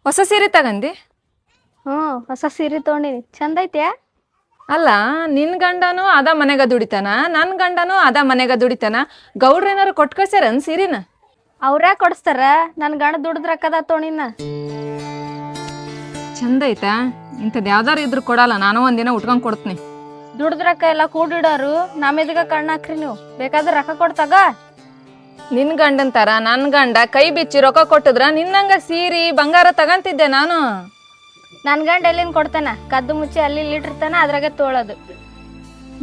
ಹೊಸ ಸೀರೆ ತಗಂದಿ? ಹೊಸ ಸೀರೆ ತೊಗೊಂಡಿನಿ, ಚಂದ ಐತ್ಯಾ? ಅಲ್ಲ, ನಿನ್ ಗಂಡನು ಅದ ಮನೆಗ ದುಡಿತಾನ, ನನ್ನ ಗಂಡನು ಅದ ಮನೆಗ ದುಡಿತಾನ. ಗೌಡ್ರ ಏನಾರು ಕೊಟ್ಟು ಕಳ್ಸ್ಯಾರನ್ ಸೀರಿನ? ಅವ್ರ ಕೊಡಿಸ್ತಾರ, ನನ್ನ ಗಂಡ ದುಡಿದ್ರ ಅಕ್ಕದ ತೊಗೊಂಡಿನ. ಚಂದ ಐತಾ? ಇಂಥದ್ದು ಯಾವ್ದಾರು ಇದ್ರು ಕೊಡಲ್ಲ, ನಾನು ಒಂದಿನ ಉಟ್ಕೊಂಡ್ ಕೊಡ್ತೀನಿ. ದುಡಿದ್ರಕ್ಕ ಎಲ್ಲ ಕೂಡಿಡೋರು, ನಮ್ಮೆದಗ ಕಣ್ಣಾಕ್ರಿ ನೀವು. ಬೇಕಾದ್ರೆ ರೊಕ್ಕ ಕೊಡ್ತಾಗ. ನಿನ್ ಗಂಡನ್ ತರ ನನ್ ಗಂಡ ಕೈ ಬಿಚ್ಚಿ ರೊಕ್ಕ ಕೊಟ್ಟಿದ್ರ ನಿನ್ನಂಗ ಸೀರಿ ಬಂಗಾರ ತಗಂತಿದ್ದೆ ನಾನು. ನನ್ನ ಗಂಡ ಎಲ್ಲಿಂದ ಕೊಡ್ತಾನ? ಕದ್ದು ಮುಚ್ಚಿ ಅಲ್ಲಿ ಇಟ್ಟಿರ್ತಾನ, ಅದ್ರಾಗ ತೋಳೋದು.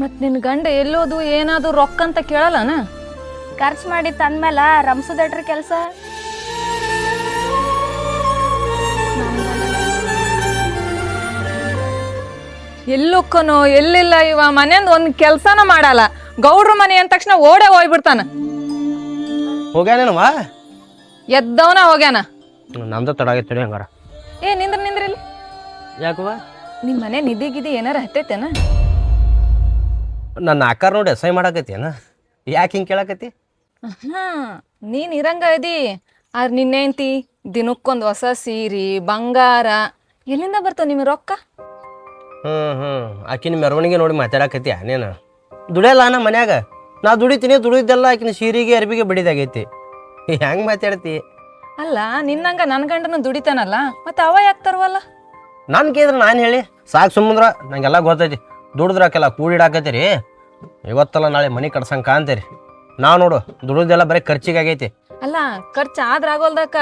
ಮತ್ ನಿನ್ ಗಂಡ ಎಲ್ಲೋದು ಏನಾದ್ರು ರೊಕ್ಕ ಅಂತ ಕೇಳಲ್ಲನ? ಖರ್ಚು ಮಾಡಿ ತಂದ್ಮೇಲ ರಂಸದಟ್ರಿ ಕೆಲಸ. ಎಲ್ಲೊಕ್ಕನೋ ಎಲ್ಲಿಲ್ಲ ಇವ, ಮನೆಯಿಂದ ಒಂದ್ ಕೆಲ್ಸನ ಮಾಡಲ್ಲ. ಗೌಡ್ರ ಮನೆ ಅಂದ ತಕ್ಷಣ ಓಡೇ ಹೋಗ್ಬಿಡ್ತಾನ. ಹೋಗ್ಯಾನೇನವ? ಎದ್ದವನ ಹೋಗ್ಯಾನ. ನಮ್ದು ತಡ ಆಗೈತೆ ಹಂಗಾರ. ನಿಂದ್ರಿಲ್ಲಿ. ಯಾಕವ? ನಿಮ್ ಮನೆ ನಿಧಿ ಗಿದಿ ಏನಾರ ಹತ್ತೈತೇನ? ನನ್ನ ಆಕಾರ ನೋಡಿ ಅಸಹ್ಯ ಮಾಡಾಕತ್ತೇನ? ಯಾಕೆ ಹಿಂಗೆ ಕೇಳಾಕತ್ತಿ? ನೀನ್ ಇರಂಗ ಇದಿ. ಆದ್ರೆ ನಿನ್ನೇಂತಿ ದಿನಕ್ಕೊಂದು ಹೊಸ ಸೀರಿ ಬಂಗಾರ ಎಲ್ಲಿಂದ ಬರ್ತಾವ ನಿಮ್ ರೊಕ್ಕ? ಆಕಿನ ಮೆರವಣಿಗೆ ನೋಡಿ ಮಾತಾಡಕತ್ತಿ ನೀನು. ದುಡಿಯಲ್ಲ ನಾ ಮನ್ಯಾಗ. ನಾ ದುಡಿದ್ದೆಲ್ಲ ಆಕಿನ ಸೀರೆಗೆ ಅರ್ಬಿಗೆ ಬಡಿದಾಗೈತಿ. ಹೆಂಗೆ ಮಾತಾಡ್ತಿ? ಅಲ್ಲ, ನಿನ್ನಂಗ ನನ್ ಗಂಡನು ದುಡಿತಾನಲ್ಲ, ಮತ್ತೆ ಅವ ಯಾಕೆ ತರುವಲ್ಲ? ನಾನು ಕೇಳಿದ್ರೆ ನಾನು ಹೇಳಿ ಸಾಕು ಸುಮ್ಮಂದ್ರ ನಂಗೆಲ್ಲ ಗೊತ್ತೈತಿ. ದುಡಿದ್ರಾಕೆಲ್ಲ ಕೂಡಿಡಾಕತ್ತೀರಿ, ಇವತ್ತಲ್ಲ ನಾಳೆ ಮನೆ ಕಟ್ಸಂಗೆ ಕಾಂತೀರಿ. ನಾವು ನೋಡು ದುಡಿದೆಲ್ಲ ಬರೀ ಖರ್ಚಿಗಾಗೈತಿ. ಅಲ್ಲ, ಖರ್ಚು ಆದ್ರ ಆಗೋಲ್ದಕ್ಕ.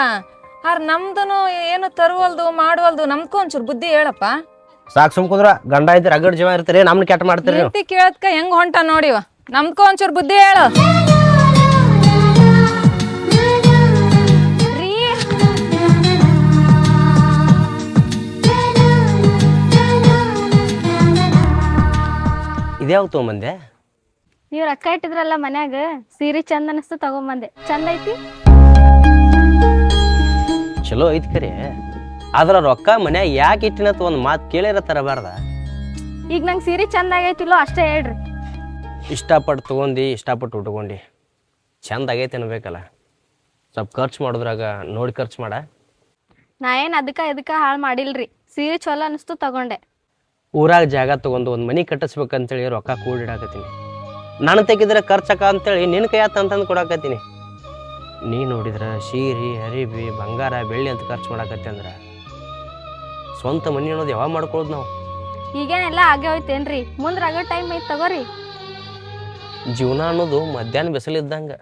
ಆರ್ ನಮ್ದನು ಏನು ತರುವಲ್ದು ಮಾಡುವಲ್ದು. ನಮ್ಗೂ ಒಂಚೂರು ಬುದ್ಧಿ ಹೇಳಪ್ಪ. ಸಾಕು ಸುಮ್ಕುದ್ರ ಗಂಡ ಐತಿ ರಗಡ್ ಜೀವ ಇರ್ತೀರಿ, ನಮ್ನ ಕೆಟ್ಟ ಮಾಡ್ತೀರಿ. ಹೆಂಡತಿ ಕೇಳದ್ಕ ಹೆಂಗ್ ಹೊಂಟ ನೋಡಿವ. ನಮ್ಗೂ ಒಂಚೂರು ಬುದ್ಧಿ ಹೇಳು. ಇದ್ಯಾವ ತೊಗೊಂಬಂದೆ? ನೀವು ರೊಕ್ಕ ಇಟ್ಟಿದ್ರಲ್ಲ ಮನ್ಯಾಗ, ಸೀರೆ ಚಂದ ಅನಿಸ್ತು ತಗೊಂಬಂದೆ. ಚಂದ ಐತಿ? ಚಲೋ ಐತಿ ಕರೆ. ಆದ್ರ ರೊಕ್ಕ ಮನ್ಯಾಗ ಯಾಕೆ ಇಟ್ಟಿನತ್ ಒಂದು ಮಾತು ಕೇಳಿರ ತರಬಾರ್ದ? ಈಗ ನಂಗೆ ಸೀರೆ ಚಂದ ಆಗೈತಿಲ್ಲೋ ಅಷ್ಟೇ ಹೇಳ್ರಿ. ಇಷ್ಟಪಟ್ಟು ತೊಗೊಂಡು ಇಷ್ಟಪಟ್ಟು ಉಟ್ಕೊಂಡು ಚಂದ ಆಗೈತೆ ಅನ್ಬೇಕಲ್ಲ. ಸ್ವಲ್ಪ ಖರ್ಚು ಮಾಡೋದ್ರಾಗ ನೋಡಿ ಖರ್ಚು ಮಾಡ. ನಾ ಏನು ಅದಕ್ಕೆ ಹಾಳು ಮಾಡಿಲ್ರಿ. ಸೀರೆ ಚಲೋ ಅನಿಸ್ತು ತಗೊಂಡೆ. ಊರಾಗ ಜಾಗ ತೊಗೊಂಡು ಒಂದು ಮನೆ ಕಟ್ಟಿಸ್ಬೇಕಂತೇಳಿ ರೊಕ್ಕ ಕೂಡಿಡಾಕತ್ತೀನಿ. ನಾನು ತೆಗಿದ್ರೆ ಖರ್ಚಕ್ಕ ಅಂತೇಳಿ ನಿನ್ನ ಕೈ ಅಂತಂದು ಕೊಡಾಕತ್ತೀನಿ. ನೀ ನೋಡಿದ್ರೆ ಸೀರೆ ಅರಿಬಿ ಬಂಗಾರ ಬೆಳ್ಳಿ ಅಂತ ಖರ್ಚು ಮಾಡಾಕತ್ತಿ ಅಂದ್ರೆ ಸ್ವಂತ ಮನೆ ಅನ್ನೋದು ಯಾವಾಗ ಮಾಡ್ಕೊಳ್ಳೋದು ನಾವು? ಈಗೇನೆಲ್ಲ ಆಗೇ ಹೋಯ್ತೇನ್ರಿ? ಮುಂದೆ ರಗೋ ಟೈಮ್ ಐತೆ ತಗೋರಿ. ಜೀವನ ಅನ್ನೋದು ಮಧ್ಯಾಹ್ನ ಬಿಸಿಲಿದ್ದಂಗೆ.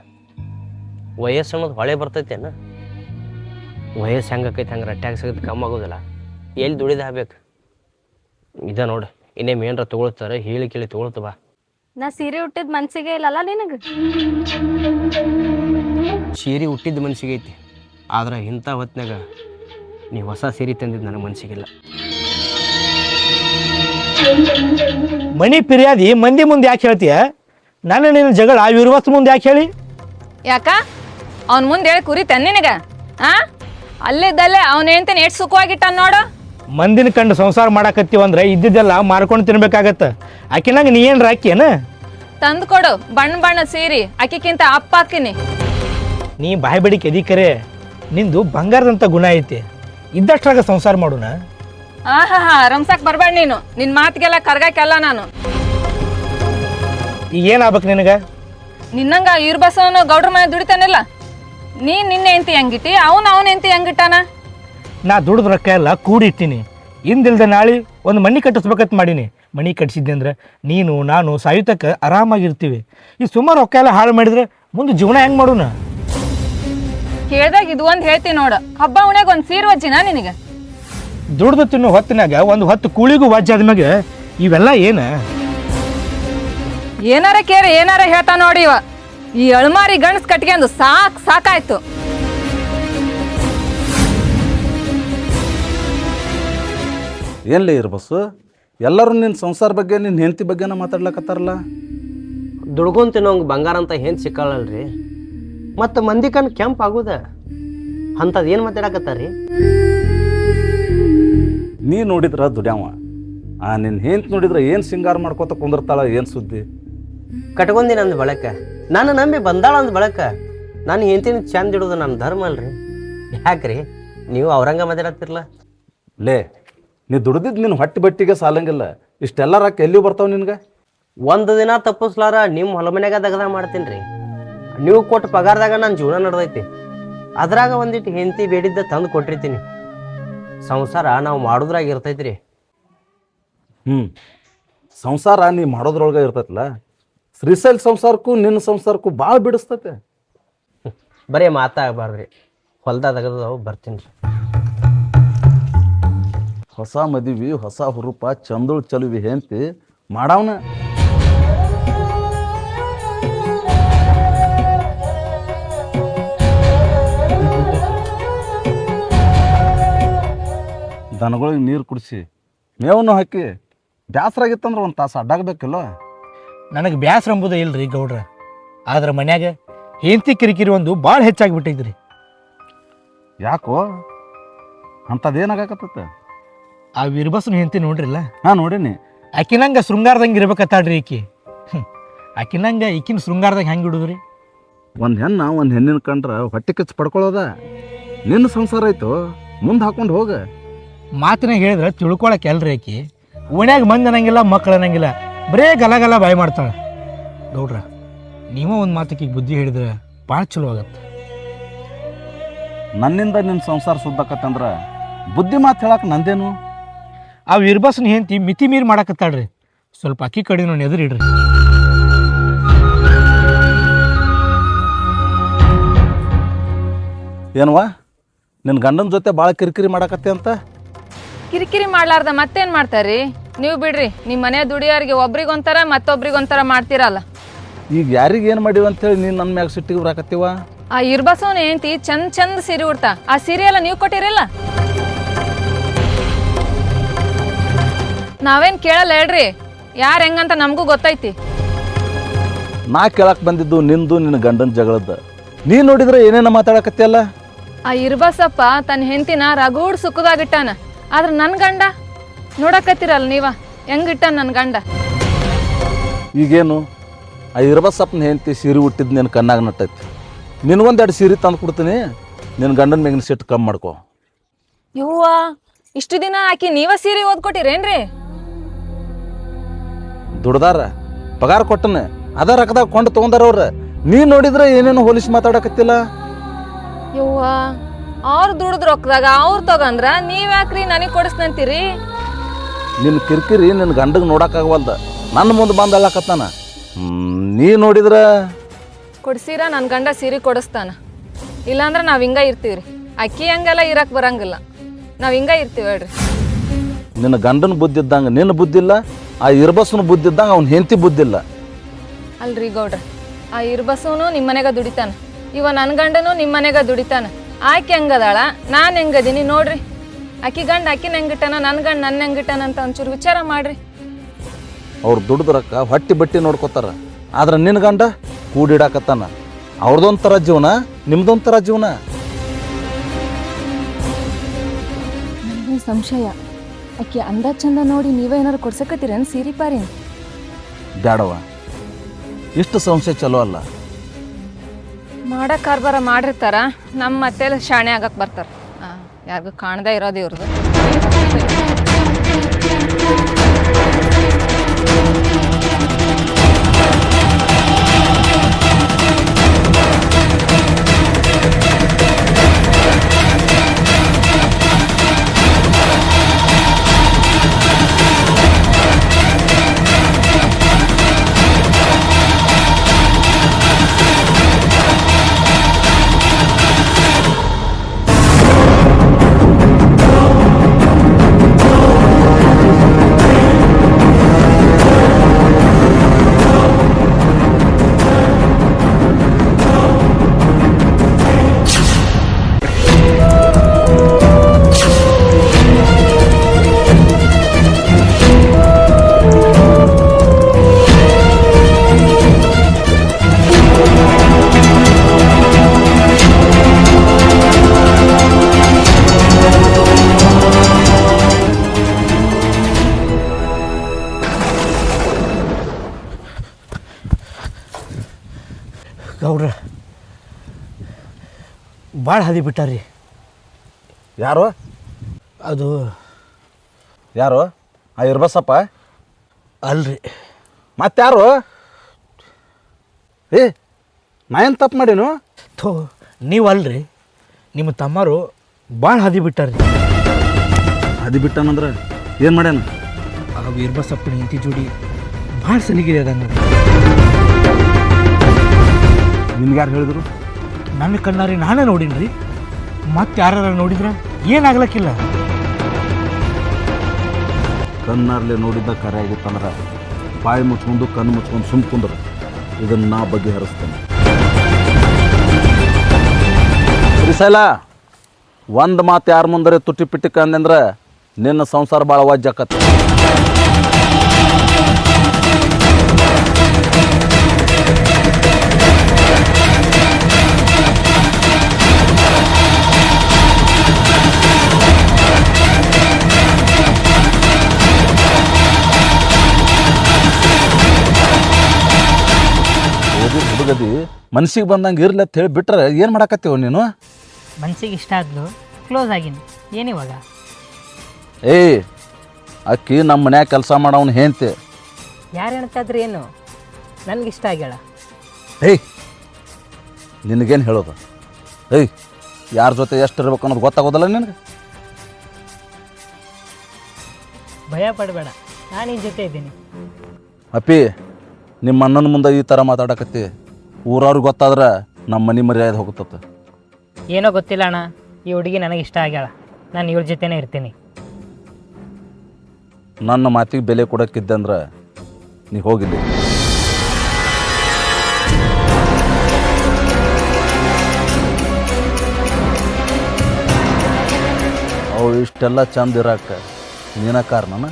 ವಯಸ್ಸು ಅನ್ನೋದು ಹೊಳೆ ಬರ್ತೈತೇನ? ವಯಸ್ಸು ಹೆಂಗಾಕೈತೆ ಹಂಗೆ ರಟ್ಟ್ಯಾಗ ಸಿಗೋದು ಕಮ್ಮಿ ಆಗೋದಿಲ್ಲ. ಎಲ್ಲಿ ದುಡಿದು ಆಗ್ಬೇಕು? ಇದ ನೋಡಿ, ಇನ್ನೇ ಮೇನ್ರ ತೊಗೊಳ್ತಾರೆ, ಹೇಳಿ ಕೇಳಿ ತೊಗೊಳ್ತವ. ನಾ ಸೀರೆ ಹುಟ್ಟಿದ ಮನ್ಸಿಗೆ ಇಲ್ಲಲ್ಲ ನಿನಗೆ? ಸೀರೆ ಹುಟ್ಟಿದ ಮನ್ಸಿಗೆ ಐತಿ, ಆದ್ರೆ ಇಂಥ ಹೊತ್ನಾಗ ನೀವು ಹೊಸ ಸೀರೆ ತಂದಿದ್ದು ನನಗೆ ಮನ್ಸಿಗಿಲ್ಲ. ಮನಿ ಪಿರ್ಯಾದಿ ಮಂದಿ ಮುಂದೆ ಯಾಕೆ ಹೇಳ್ತೀಯ? ನಾನು ನಿನ್ನ ಜಗಳ ವಿರ್ವಸ್ ಮುಂದೆ ಯಾಕೆ ಹೇಳಿ? ಯಾಕ ಅವ್ನ ಮುಂದೆ ಹೇಳಿ ಕುರಿತ ನಿನಗ? ಅಲ್ಲಿದ್ದಲ್ಲೇ ಅವನೇಂತೇನು ಎಷ್ಟು ಸುಖವಾಗಿಟ್ಟ ನೋಡು. ಮಂದಿನ ಕಂಡು ಸಂಸಾರ ಮಾಡಾಕತ್ತೀವಂದ್ರೆ ಇದ್ದಿದ್ದೆಲ್ಲ ಮಾರ್ಕೊಂಡು ತಿನ್ಬೇಕಾಗತ್ತ. ಆಕಿನಂಗ ನೀ ಏನ್ರ ಹಾಕಿಯೇನ? ತಂದು ಕೊಡು ಬಣ್ಣ ಸೀರಿ, ಅಕ್ಕಿಕ್ಕಿಂತ ಅಪ್ಪ ಹಾಕಿನಿ. ನೀ ಬಾಯಿ ಬಡಿಕೆ ಎದಿಕರೆ, ನಿಂದು ಬಂಗಾರದಂಥ ಗುಣ ಐತಿ. ಇದ್ದಷ್ಟ್ರಾಗ ಸಂಸಾರ ಮಾಡೋಣ. ಆಹಾ ರಂಸಾಕ್ ಬರ್ಬೇಡ ನೀನು. ನಿನ್ ಮಾತಿಗೆಲ್ಲ ಕರ್ಗಾಕೆಲ್ಲ ನಾನು. ಈಗ ಏನಾಗ್ಬೇಕು ನಿನಗ? ನಿನ್ನಂಗ ಇರ್ಬಸವನು ಗೌಡ್ರ ಮನೆ ದುಡಿತಾನಿಲ್ಲ. ನಿನ್ನೆ ಎಂತಿ ಹೆಂಗಿಟ್ಟಿ, ಅವನ ಎಂತಿ ಹೆಂಗಿಟ್ಟಾನ? ನಾ ದುಡ್ದು ರೊಕ್ಕ ಎಲ್ಲ ಕೂಡಿಟ್ಟಿನಿ. ಇಂದಿಲ್ದ ನಾಳೆ ಒಂದು ಮನೆ ಕಟ್ಟಿಸ್ಬೇಕಂತ ಮಾಡೀನಿ. ಮನೆ ಕಟ್ಟಿಸಿದ್ದೆ ಅಂದ್ರೆ ನೀನು ನಾನು ಸಾಯುತಕ್ಕೆ ಆರಾಮಾಗಿರ್ತೀವಿ. ಈ ಸುಮಾರು ರೊಕ್ಕ ಎಲ್ಲ ಹಾಳು ಮಾಡಿದ್ರೆ ಮುಂದೆ ಜೀವನ ಹೆಂಗೆ ಮಾಡೋಣ? ಕೇಳ್ದಾಗ ಇದು ಒಂದು ಹೇಳ್ತೀನಿ ನೋಡು. ಹಬ್ಬ ಉಣ್ಯಾಗ ಒಂದು ಸೀರೆ ವಜ್ಜಿನ ನಿನಗೆ? ದುಡ್ದು ತಿನ್ನೋ ಹೊತ್ತಿನಾಗ ಒಂದು ಹೊತ್ತು ಕೂಳಿಗೂ ವಾಜ್ಯ ಆದ್ಮ್ಯಾಗ ಇವೆಲ್ಲ ಏನು? ಏನಾರ ಕೇರಿ ಏನಾರ ಹೇಳ್ತಾ ನೋಡಿ ಇವ. ಈ ಅಳ್ಮಾರಿ ಗಣಸ್ ಕಟ್ಕೊಂಡು ಸಾಕಾಯ್ತು. ಏನ್ಲೇ ಇರ್ಬಸ್ಸು, ಎಲ್ಲರೂ ನಿನ್ನ ಸಂಸಾರ ಬಗ್ಗೆ ನಿನ್ನ ಹೆಂಡತಿ ಬಗ್ಗೆನ ಮಾತಾಡ್ಲಕತ್ತಾರಲ್ಲ? ದುಡ್ಕೊಂಡ್ ತಿನ್ನೋಂಗೆ ಬಂಗಾರ ಅಂತ ಏನು ಸಿಕ್ಕಲ್ಲಲ್ರಿ. ಮತ್ತು ಮಂದಿ ಕಣ್ಣು ಕೆಂಪು ಆಗುದ ಅಂಥದ್ದು ಏನು ಮಾತಾಡಕತ್ತಾರಿ? ನೀ ನೋಡಿದ್ರ ದುಡ್ಯಾವ, ನಿನ್ನ ಹೆಂಡತಿ ನೋಡಿದ್ರೆ ಏನು ಸಿಂಗಾರ ಮಾಡ್ಕೋತ ಕುಂದಿರ್ತಾಳ, ಏನು ಸುದ್ದಿ? ಕಟ್ಕೊಂಡಿ ನಂದು ಬಳಕ, ನಾನು ನಂಬಿ ಬಂದಾಳ ಅಂದ ಬಳಕ ನಾನು ಹೆಂಡತಿನ ಚಂದ ಇಡೋದು ನನ್ನ ಧರ್ಮ ಅಲ್ರಿ. ಯಾಕ್ರಿ ನೀವು ಅವ್ರಂಗ ಮಾತಾಡತ್ತಿರಲ್ಲ. ಲೇ ನೀ ದುಡ್ದಿದ್ದು ನಿನ್ನ ಹೊಟ್ಟೆ ಬಟ್ಟಿಗೆ ಸಾಲಂಗಿಲ್ಲ. ಇಷ್ಟೆಲ್ಲ ರೊಕ್ಕ ಎಲ್ಲಿ ಬರ್ತಾವ ನಿನ್ಗೆ? ಒಂದು ದಿನ ತಪ್ಪಿಸ್ಲಾರ ನಿಮ್ಮ ಹೊಲ ಮನ್ಯಾಗ ದಗದ ಮಾಡ್ತೀನಿ ರೀ. ನೀವು ಕೊಟ್ಟು ಪಗಾರದಾಗ ನನ್ನ ಜೀವನ ನಡೆದೈತಿ. ಅದ್ರಾಗ ಒಂದಿಟ್ಟು ಹೆಂಡತಿ ಬೇಡಿದ್ದ ತಂದು ಕೊಟ್ಟಿರ್ತೀನಿ. ಸಂಸಾರ ನಾವು ಮಾಡೋದ್ರಾಗ ಇರ್ತೈತಿ ರೀ. ಸಂಸಾರ ನೀ ಮಾಡೋದ್ರೊಳಗೆ ಇರ್ತೈತಲ್ಲ, ಶ್ರೀಶೈಲ್ ಸಂಸಾರಕ್ಕೂ ನಿನ್ನ ಸಂಸಾರಕ್ಕೂ ಭಾಳ ಬಿಡಿಸ್ತೈತೆ. ಬರೀ ಮಾತಾಗಬಾರ್ದ್ರಿ. ಹೊಲ್ದಾಗ ತೆಗೆದು ಬರ್ತೀನಿ ರೀ. ಹೊಸ ಮದುವೆ, ಹೊಸ ಹುರುಪ, ಚಂದುಳು ಚಲುವಿ ಹೆಂಡತಿ ಮಾಡವನ. ದನಗಳಿಗೆ ನೀರು ಕುಡಿಸಿ ಮೇವನ್ನು ಹಾಕಿ ಬ್ಯಾಸರಾಗಿತ್ತಂದ್ರೆ ಒಂದು ತಾಸು ಅಡ್ಡಾಗಬೇಕಲ್ಲ. ನನಗೆ ಬ್ಯಾಸ್ರ ಎಂಬುದು ಇಲ್ರಿ ಗೌಡ್ರ. ಆದ್ರೆ ಮನ್ಯಾಗ ಹೆಂಡತಿ ಕಿರಿಕಿರಿ ಒಂದು ಭಾಳ ಹೆಚ್ಚಾಗಿಬಿಟ್ಟೈತ್ರಿ. ಯಾಕೋ ಅಂಥದ್ದೇನಾಗಕತ್ತ? ಆ ವೀರಬಸನ ಹೆಂಡತಿ ನೋಡ್ರಿಲ್ಲ, ಹಾಂ ನೋಡೀನಿ. ಆಕಿನಂಗೆ ಶೃಂಗಾರದಂಗೆ ಇರ್ಬೇಕತ್ತಾಳ್ರಿ ಈಕಿ. ಆಕಿನಂಗೆ ಈಕಿನ ಶೃಂಗಾರದಾಗ ಹೆಂಗೆ ಇಡುದ್ರಿ? ಒಂದು ಹೆಣ್ಣಿನ ಕಂಡ್ರೆ ಹೊಟ್ಟೆ ಕಿಚ್ಚು ಪಡ್ಕೊಳ್ಳೋದ. ನಿನ್ನ ಸಂಸಾರ ಆಯ್ತು, ಮುಂದೆ ಹಾಕೊಂಡು ಹೋಗ. ಮಾತಿನಾಗ ಹೇಳಿದ್ರೆ ತಿಳ್ಕೊಳಕ್ಕೆ ಅಲ್ರಿ ಆಕಿ. ಓಣ್ಯಾಗ ಮಂದಿ ಅನ್ನಂಗಿಲ್ಲ, ಮಕ್ಳು ಅನ್ನಂಗಿಲ್ಲ, ಬರೇ ಗಲ ಬಾಯಿ ಮಾಡ್ತಾಳೆ. ಗೌಡ್ರ, ನೀವೂ ಒಂದು ಮಾತಕ್ಕೆ ಬುದ್ಧಿ ಹೇಳಿದ್ರೆ ಭಾಳ ಚಲೋ ಆಗತ್ತೆ. ನನ್ನಿಂದ ನಿನ್ನ ಸಂಸಾರ ಸುದ್ದಕತ್ತಂದ್ರೆ ಬುದ್ಧಿ ಮಾತು ಹೇಳಕ್ಕೆ ನಂದೇನು? ಆ ವೀರಬಸನ ಹೆಂಡತಿ ಮಿತಿ ಮೀರಿ ಮಾಡಕತ್ತಾಳ್ರಿ. ಸ್ವಲ್ಪ ಅಕ್ಕಿ ಕಡೆ ನೋಡಿ ಎದುರಿಡ್ರಿ. ಏನವ್ವ, ನಿನ್ನ ಗಂಡನ ಜೊತೆ ಭಾಳ ಕಿರಿಕಿರಿ ಮಾಡಕತ್ತೆ ಅಂತ? ಕಿರಿಕಿರಿ ಮಾಡ್ಲಾರ್ದ ಮತ್ತೇನ್ ಮಾಡ್ತಾರ್ರಿ? ನೀವು ಬಿಡ್ರಿ, ನಿಮ್ಮ ಮನೆ ದುಡಿಯೋರಿಗೆ ಒಬ್ರಿಗೊಂಥರ ಮತ್ತೊಬ್ರಿಗೊಂಥರ ಮಾಡ್ತೀರಲ್ಲ. ಈಗ ಯಾರಿಗೆ ಏನು ಮಾಡಿವ ಅಂತೇಳಿ ನೀನು ನನ್ನ ಮ್ಯಾಗ ಸಿಟ್ಟಿಗೆ ಬರಾಕತ್ತೀವ? ಆ ಇರ್ಬಸವನ ಹೆಂಡತಿ ಚಂದ ಸೀರೆ ಉಡ್ತಾ, ಆ ಸೀರೆ ಎಲ್ಲ ನೀವು ಕೊಟ್ಟಿರಲ್ಲ. ನಾವೇನ್ ಕೇಳಲ್ಲ ಹೇಳ್ರಿ, ಯಾರು ಹೆಂಗಂತ ನಮಗೂ ಗೊತ್ತೈತಿ. ನಾ ಕೇಳಕ್ಕೆ ಬಂದಿದ್ದು ನಿಂದು ನಿನ್ನ ಗಂಡನ ಜಗಳದ. ನೀ ನೋಡಿದ್ರೆ ಏನೇನ ಮಾತಾಡಕತ್ತಿಯಲ್ಲ? ಆ ಇರ್ಬಸಪ್ಪ ತನ್ನ ಹೆಂಡತಿನ ರಗೂಡ್ ಸುಖದಾಗಿಟ್ಟಾನ. ಆದ್ರೆ ನನ್ನ ಗಂಡ ನೋಡಕತ್ತೀರಲ್ಲ ನೀವ ಹೆಂಗಿಟ್ಟಾನ ನನ್ನ ಗಂಡ. ಈಗೇನು ಆ ಇರ್ಬಸಪ್ಪನ ಹೆಂಡತಿ ಸೀರೆ ಹುಟ್ಟಿದ್ದು ನಿನ್ನ ಕಣ್ಣಾಗ ನಟ್ಟೈತಿ. ನಿನಗೊಂದೆರಡು ಸೀರೆ ತಂದು ಕೊಡ್ತೀನಿ, ನಿನ್ನ ಗಂಡನ ಮ್ಯಾಗಿನ ಸಿಟ್ಟು ಕಮ್ಮಿ ಮಾಡ್ಕೊ. ಯವ್ವ, ಇಷ್ಟು ದಿನ ಆಕಿ ನೀವ ಸೀರೆ ಓದ್ಕೊಟ್ಟಿರೇನ್ರಿ? ದುಡ್ದಾರ, ಪಗಾರ ಕೊಟ್ಟನ, ಅದ ರೊಕ್ಕದಾಗ ಕೊಂಡು ತೊಗೊಂಡಾರ ಅವ್ರ. ನೀ ನೋಡಿದ್ರೆ ಏನೇನು ಹೋಲಿಸಿ ಮಾತಾಡಕತ್ತಿಲ್ಲ. ಯವ್ವ, ಅವ್ರು ದುಡ್ದು ರೊಕ್ಕದಾಗ ಅವ್ರು ತಗಂದ್ರ ನೀವ್ಯಾಕ್ರಿ ನನಗೆ ಕೊಡಿಸ್ನಂತೀರಿ? ನಿನ್ನ ಕಿರಿಕಿರಿ ನಿನ್ನ ಗಂಡಗೆ ನೋಡೋಕ್ಕಾಗವಲ್ದ, ನನ್ನ ಮುಂದೆ ಬಂದು ಅಳ್ಳಾಕತ್ತಾನ. ನೀ ನೋಡಿದ್ರೆ ಕೊಡ್ಸಿರ ನನ್ನ ಗಂಡ ಸೀರೆ ಕೊಡಿಸ್ತಾನ. ಇಲ್ಲಾಂದ್ರೆ ನಾವು ಹಿಂಗ ಇರ್ತೀವ್ರಿ. ಅಕ್ಕಿ ಹಂಗೆಲ್ಲ ಇರಕ್ಕೆ ಬರಂಗಿಲ್ಲ, ನಾವು ಹಿಂಗ ಇರ್ತೀವಿ ಹೇಳ್ರಿ. ನಿನ್ನ ಗಂಡನ ಬುದ್ಧಿ ಇದ್ದಂಗೆ ನಿನ್ನ ಬುದ್ಧಿ ಇಲ್ಲ, ಆ ಇರ್ಬಸ್ನ ಬುದ್ಧಿ ಇದ್ದಂಗೆ ಅವ್ನ ಹೆಂಡತಿ ಬುದ್ಧಿ ಇಲ್ಲ. ಅಲ್ರಿ ಗೌಡ್ರ, ಆ ಇರ್ಬಸವನು ನಿಮ್ಮ ಮನೆಗ ದುಡಿತಾನ, ಇವ ನನ್ನ ಗಂಡನು ನಿಮ್ಮ ಮನೆಗ ದುಡಿತಾನ. ಆಕೆ ಹೆಂಗದಾಳ, ನಾನು ಹೆಂಗದೀನಿ ನೋಡ್ರಿ. ಆಕಿ ಗಂಡ ಆಕಿನ ಹೆಂಗಿಟ್ಟಾನ, ನನ್ನ ಗಂಡ ನನ್ನ ಹೆಂಗಿಟ್ಟಾನ ಅಂತ ಒಂಚೂರು ವಿಚಾರ ಮಾಡ್ರಿ. ಅವ್ರು ದುಡ್ದು ರೊಕ್ಕ ಹೊಟ್ಟೆ ಬಟ್ಟೆ ನೋಡ್ಕೋತಾರ, ಆದ್ರೆ ನಿನ್ನ ಗಂಡ ಕೂಡಿಡಾಕತ್ತಾನ. ಅವ್ರದೊಂಥರ ಜೀವನ, ನಿಮ್ದೊಂಥರ ಜೀವನ. ನನಗೆ ಸಂಶಯ, ಆಕಿ ಅಂದ ಚಂದ ನೋಡಿ ನೀವೇ ಏನಾರು ಕೊಡ್ಸಕತ್ತೀರೇನು ಸೀರೆ ಪಾರಿನ? ಬ್ಯಾಡವ, ಇಷ್ಟು ಸಂಶಯ ಚಲೋ ಅಲ್ಲ. ಮಾಡೋ ಕಾರ್ಬಾರ ಮಾಡಿರ್ತಾರ, ನಮ್ಮ ಮತ್ತೆ ಶಾಣೆ ಆಗಕ್ಕೆ ಬರ್ತಾರೆ. ಯಾರಿಗೂ ಕಾಣದೇ ಇರೋದು ಇವ್ರದ್ದು. ಗೌಡ್ರ ಭಾಳ ಹದಿ ಬಿಟ್ಟಾರ್ರಿ. ಯಾರು ಅದು ಯಾರು ಆ ಇರ್ಬಸಪ್ಪ ಅಲ್ರಿ. ಮತ್ತಾರು ಏ ನಾ ಏನು ತಪ್ಪು ಮಾಡೀನು ಥೋ ನೀವು ಅಲ್ರಿ, ನಿಮ್ಮ ತಮ್ಮರು ಭಾಳ ಹದಿ ಬಿಟ್ಟಾರ್ರಿ. ಅದು ಬಿಟ್ಟನಂದ್ರೆ ಏನು ಮಾಡ್ಯಾನ? ಆ ವೀರಬಸಪ್ಪನ ಹೆಂಡತಿ ಜೋಡಿ ಭಾಳ ಸಲಿಗಿದೆ ಅದಂಗ. ನಿನ್ಗೆ ಯಾರು ಹೇಳಿದ್ರು? ನನ್ನ ಕಣ್ಣಾರಿ ನಾನೇ ನೋಡೀನಿ. ಮತ್ತೆ ಯಾರು ನೋಡಿದ್ರೆ ಏನಾಗ್ಲಕ್ಕಿಲ್ಲ. ಕಣ್ಣಾರ್ಲೆ ನೋಡಿದ್ದ ಕರೆ ಆಗಿತ್ತಂದ್ರೆ ಬಾಯಿ ಮುಚ್ಕೊಂಡು ಕಣ್ಣು ಮುಚ್ಕೊಂಡು ಸುಮ್ ಕುಂದ್ರೆ ಇದನ್ನು ನಾ ಬಗೆಹರಿಸ್ತೇನೆ. ಸಲ ಒಂದು ಮಾತು ಯಾರ ಮುಂದರೆ ತುಟಿ ಪಿಟ್ಟಿಕ ಅಂದಂದ್ರೆ ನಿನ್ನ ಸಂಸಾರ ಭಾಳ ವಾಜ್ಜಾಕತ್ತೆ. ಹುಡುಗದಿ ಮನ್ಸಿಗೆ ಬಂದಂಗೆ ಇರ್ಲಿ ಅಂತ ಹೇಳಿ ಬಿಟ್ರೆ ಏನು ಮಾಡಾಕತ್ತೀವ ನೀನು? ಮನ್ಸಿಗೆ ಇಷ್ಟ ಆದ್ಲು, ಕ್ಲೋಸ್ ಆಗಿನಿ. ಏನಿವಾಗ? ಏಯ್ ಅಕ್ಕಿ ನಮ್ಮ ಮನ್ಯಾಗ ಕೆಲಸ ಮಾಡವನು ಹೇಂತೆ. ಯಾರು ಹೇಳ್ತಾದ್ರಿ ಏನು? ನನಗಿಷ್ಟ ಆಗ್ಯಾಳ. ಏಯ್ ನಿನಗೇನು ಹೇಳೋದು? ಏಯ್ ಯಾರ ಜೊತೆ ಎಷ್ಟು ಇರ್ಬೇಕು ಅನ್ನೋದು ಗೊತ್ತಾಗೋದಲ್ಲ ನಿನಗೆ? ಭಯ ಪಡಬೇಡ, ನಾನು ನಿನ್ನ ಜೊತೆ ಇದ್ದೀನಿ. ಅಪ್ಪಿ ನಿಮ್ಮ ಅಣ್ಣನ ಮುಂದೆ ಈ ಥರ ಮಾತಾಡಕತ್ತಿ, ಊರವ್ರಿಗೆ ಗೊತ್ತಾದ್ರೆ ನಮ್ಮ ಮನೆ ಮರ್ಯಾದೆ ಹೋಗುತ್ತ. ಏನೋ ಗೊತ್ತಿಲ್ಲ ಅಣ್ಣ, ಈ ಹುಡುಗಿ ನನಗೆ ಇಷ್ಟ ಆಗ್ಯಾಳ. ನಾನು ಇವ್ರ ಜೊತೆನೇ ಇರ್ತೀನಿ. ನನ್ನ ಮಾತಿಗೆ ಬೆಲೆ ಕೊಡೋಕ್ಕಿದ್ದೆ ಅಂದ್ರೆ ನೀ ಹೋಗಿಲ್ಲ. ಅವು ಇಷ್ಟೆಲ್ಲ ಚಂದ ಇರಾಕ ನೀನ ಕಾರಣನ?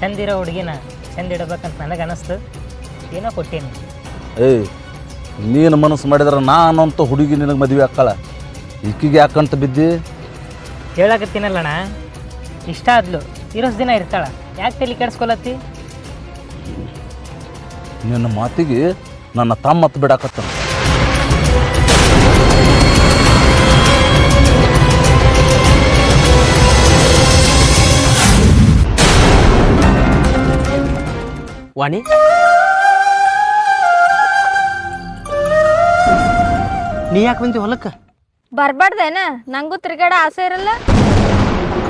ಚಂದಿರೋ ಹುಡುಗಿನ ಚಂದ ಇಡಬೇಕಂತ ನನಗೆ ಅನ್ನಿಸ್ತು, ಏನೋ ಕೊಟ್ಟೇನಿ. ಏಯ್ ನೀನು ಮನಸ್ಸು ಮಾಡಿದ್ರೆ ನಾನಂತೂ ಹುಡುಗಿ ನಿನಗೆ ಮದುವೆ ಹಾಕಳ, ಈಕಿಗೆ ಯಾಕಂತ ಬಿದ್ದಿ? ಹೇಳಕತ್ತೀನಲ್ಲಣ್ಣ, ಇಷ್ಟ ಆದ್ಲು, ಇರೋಷ್ಟು ದಿನ ಇರ್ತಾಳ, ಯಾಕೆ ತಲೆ ಕೆಡಿಸ್ಕೊಲತ್ತಿ? ನಿನ್ನ ಮಾತಿಗೆ ನನ್ನ ತಮ್ಮತ್ತು ಬಿಡಾಕತ್ತ. ವಾಣಿ, ನೀ ಯಾಕೆ ಬಂದಿ ಹೊಲಕ್ಕೆ? ಬರ್ಬಾರ್ದೇನ? ನಂಗೂ ತಿರ್ಗಾಡ ಆಸೆ ಇರಲ್ಲ.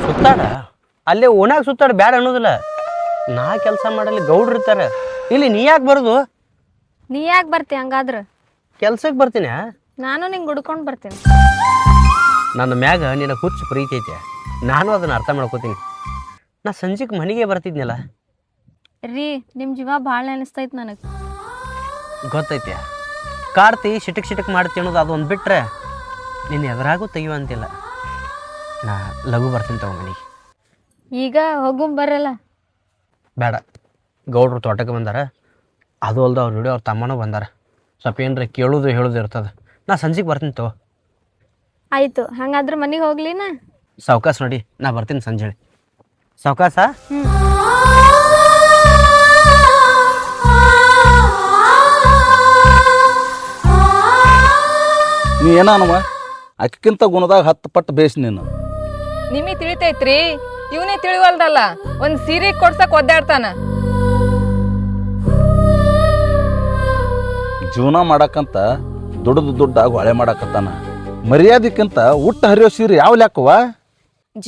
ಸುತ್ತಾಡ ಅಲ್ಲೇ ಓನಾಗ ಸುತ್ತಾಡ ಬ್ಯಾಡ ಅನ್ನೋದಿಲ್ಲ. ನಾ ಕೆಲಸ ಮಾಡಲಿ ಗೌಡ್ರು ಇರ್ತಾರೆ, ಇಲ್ಲಿ ನೀ ಯಾಕೆ ಬರೋದು? ನೀ ಯಾಕೆ ಬರ್ತಿ ಹಂಗಾದ್ರ? ಕೆಲ್ಸಕ್ಕೆ ಬರ್ತೀನಿ. ನಾನು ನಿಂಗೆ ಹುಡ್ಕೊಂಡು ಬರ್ತೀನಿ. ನನ್ನ ಮ್ಯಾಗ ನಿನ್ನ ಹುಚ್ಚು ಪ್ರೀತಿ ಐತೆ, ನಾನು ಅದನ್ನು ಅರ್ಥ ಮಾಡ್ಕೋತೀನಿ. ನಾ ಸಂಜೆಗೆ ಮನೆಗೆ ಬರ್ತಿದ್ನಲ್ಲ. ರೀ ನಿಮ್ಮ ಜೀವ ಭಾಳ ನೆನೆಸ್ತೈತೆ ನನಗೆ. ಗೊತ್ತೈತೆ, ಕಾರ್ತಿ ಶಿಟಕ್ ಮಾಡ್ತಿ ಅನ್ನೋದು ಅದು ಒಂದು ಬಿಟ್ರೆ ನಿನ್ನ ಎದುರಾಗೂ ತೆಗಿಯುವಂತಿಲ್ಲ. ನಾ ಲಘು ಬರ್ತೀನಿ ತಗೋ ಮನೆಗೆ. ಈಗ ಹೋಗುಂ ಬರಲ್ಲ? ಬೇಡ, ಗೌಡ್ರು ತೋಟಕ್ಕೆ ಬಂದಾರ, ಅದು ಅಲ್ದ ಅವ್ರ ವಿಡಿಯೋ ಅವ್ರ ತಮ್ಮನೂ ಬಂದಾರ. ಸ್ವಲ್ಪ ಏನ್ರ ಕೇಳೋದು ಹೇಳೋದು ಇರ್ತದೆ. ನಾ ಸಂಜೆಗೆ ಬರ್ತೀನಿ ತಗೋ. ಆಯಿತು, ಹಂಗಾದ್ರೆ ಮನೆಗೆ ಹೋಗ್ಲಿನ? ಸಾವ್ಕಾಸ ನೋಡಿ, ನಾ ಬರ್ತೀನಿ ಸಂಜೆ. ಸಾವ್ಕಾಸ. ನೀ ಏನವ ಅಕ್ಕಿಂತ ಗುಣದಾಗ 10 ಪಟ್ಟು ಬೇಸ್ ನೀನು. ನಿಮಗೆ ತಿಳಿತೈತ್ರಿ, ಇವನೇ ತಿಳಿವಲ್ದಲ್ಲ. ಒಂದು ಸೀರೆ ಕೊಡ್ಸಕ್ ಒದ್ದಾಡ್ತಾನ. ಜೀವನ ಮಾಡಕ್ಕಂತ ದುಡ್ಡಾಗ ಹೊಳೆ ಮಾಡಾಕತ್ತಾನ. ಮರ್ಯಾದಕ್ಕಿಂತ ಊಟ ಹರಿಯೋ ಸೀರೆ ಯಾವ ಲೆಕ್ಕವ?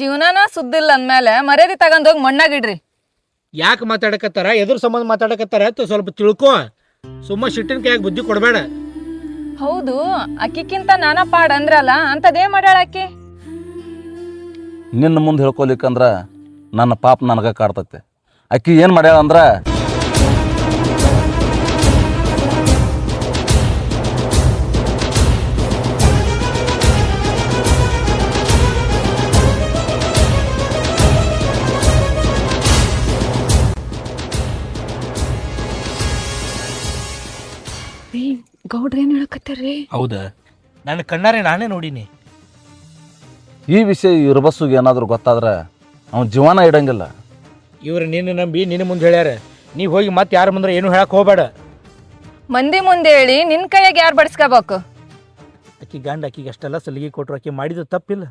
ಜೀವನನ ಸುದ್ದಿಲ್ಲ ಅಂದ್ಮೇಲೆ ಮರ್ಯಾದೆ ತಗೊಂಡೋಗಿ ಮಣ್ಣಾಗಿಡ್ರಿ. ಯಾಕೆ ಮಾತಾಡಕತ್ತಾರ, ಎದುರು ಸಂಬಂಧ ಮಾತಾಡಕತ್ತಾರ ಅಂತ ಸ್ವಲ್ಪ ತಿಳ್ಕೊ. ಸುಮ್ಮ ಸಿಟ್ಟಿನ ಕೈಯಾಗ ಬುದ್ಧಿ ಕೊಡಬೇಡ. ಹೌದು, ಅಕ್ಕಿಕ್ಕಿಂತ ನಾನಾ ಪಾಡ್ ಅಂದ್ರಲ್ಲ, ಅಂತದೇ ಮಾಡ್ಯಾಳ ಅಕ್ಕಿ. ನಿನ್ನ ಮುಂದೆ ಹೇಳ್ಕೊಲಿಕ್ಕಂದ್ರ ನನ್ನ ಪಾಪ ನನಗೆ ಕಾಡ್ತೈತೆ. ಅಕ್ಕಿ ಏನು ಮಾಡ್ಯಾಳ ಅಂದ್ರ ಗೌಡ್ರ ಏನ್ ಹೇಳಕತ್ತಾರ್ರಿ? ಹೌದಾ? ನನ್ನ ಕಣ್ಣಾರೆ ನಾನೇ ನೋಡೀನಿ. ಈ ವಿಷಯ ಇರ್ಬಸ್ಸುಗೆ ಏನಾದರೂ ಗೊತ್ತಾದ್ರೆ ಅವನ ಜೀವನ ಇಡಂಗಿಲ್ಲ. ಇವ್ರು ನಿನ್ನ ನಂಬಿ ನಿನ್ನ ಮುಂದೆ ಹೇಳ್ಯಾರ, ನೀವು ಹೋಗಿ ಮತ್ತೆ ಯಾರ ಮುಂದೆ ಏನು ಹೇಳಕ್ಕೆ ಹೋಗಬೇಡ. ಮಂದಿ ಮುಂದೆ ಹೇಳಿ ನಿನ್ ಕೈಯಾಗ ಯಾರು ಬಡಿಸ್ಕೋಬೇಕು? ಆಕಿ ಗಂಡ ಆಕಿಗೆ ಅಷ್ಟೆಲ್ಲ ಸಲಿಗೆ ಕೊಟ್ಟರು, ಆಕಿ ಮಾಡಿದ್ದು ತಪ್ಪಿಲ್ಲ.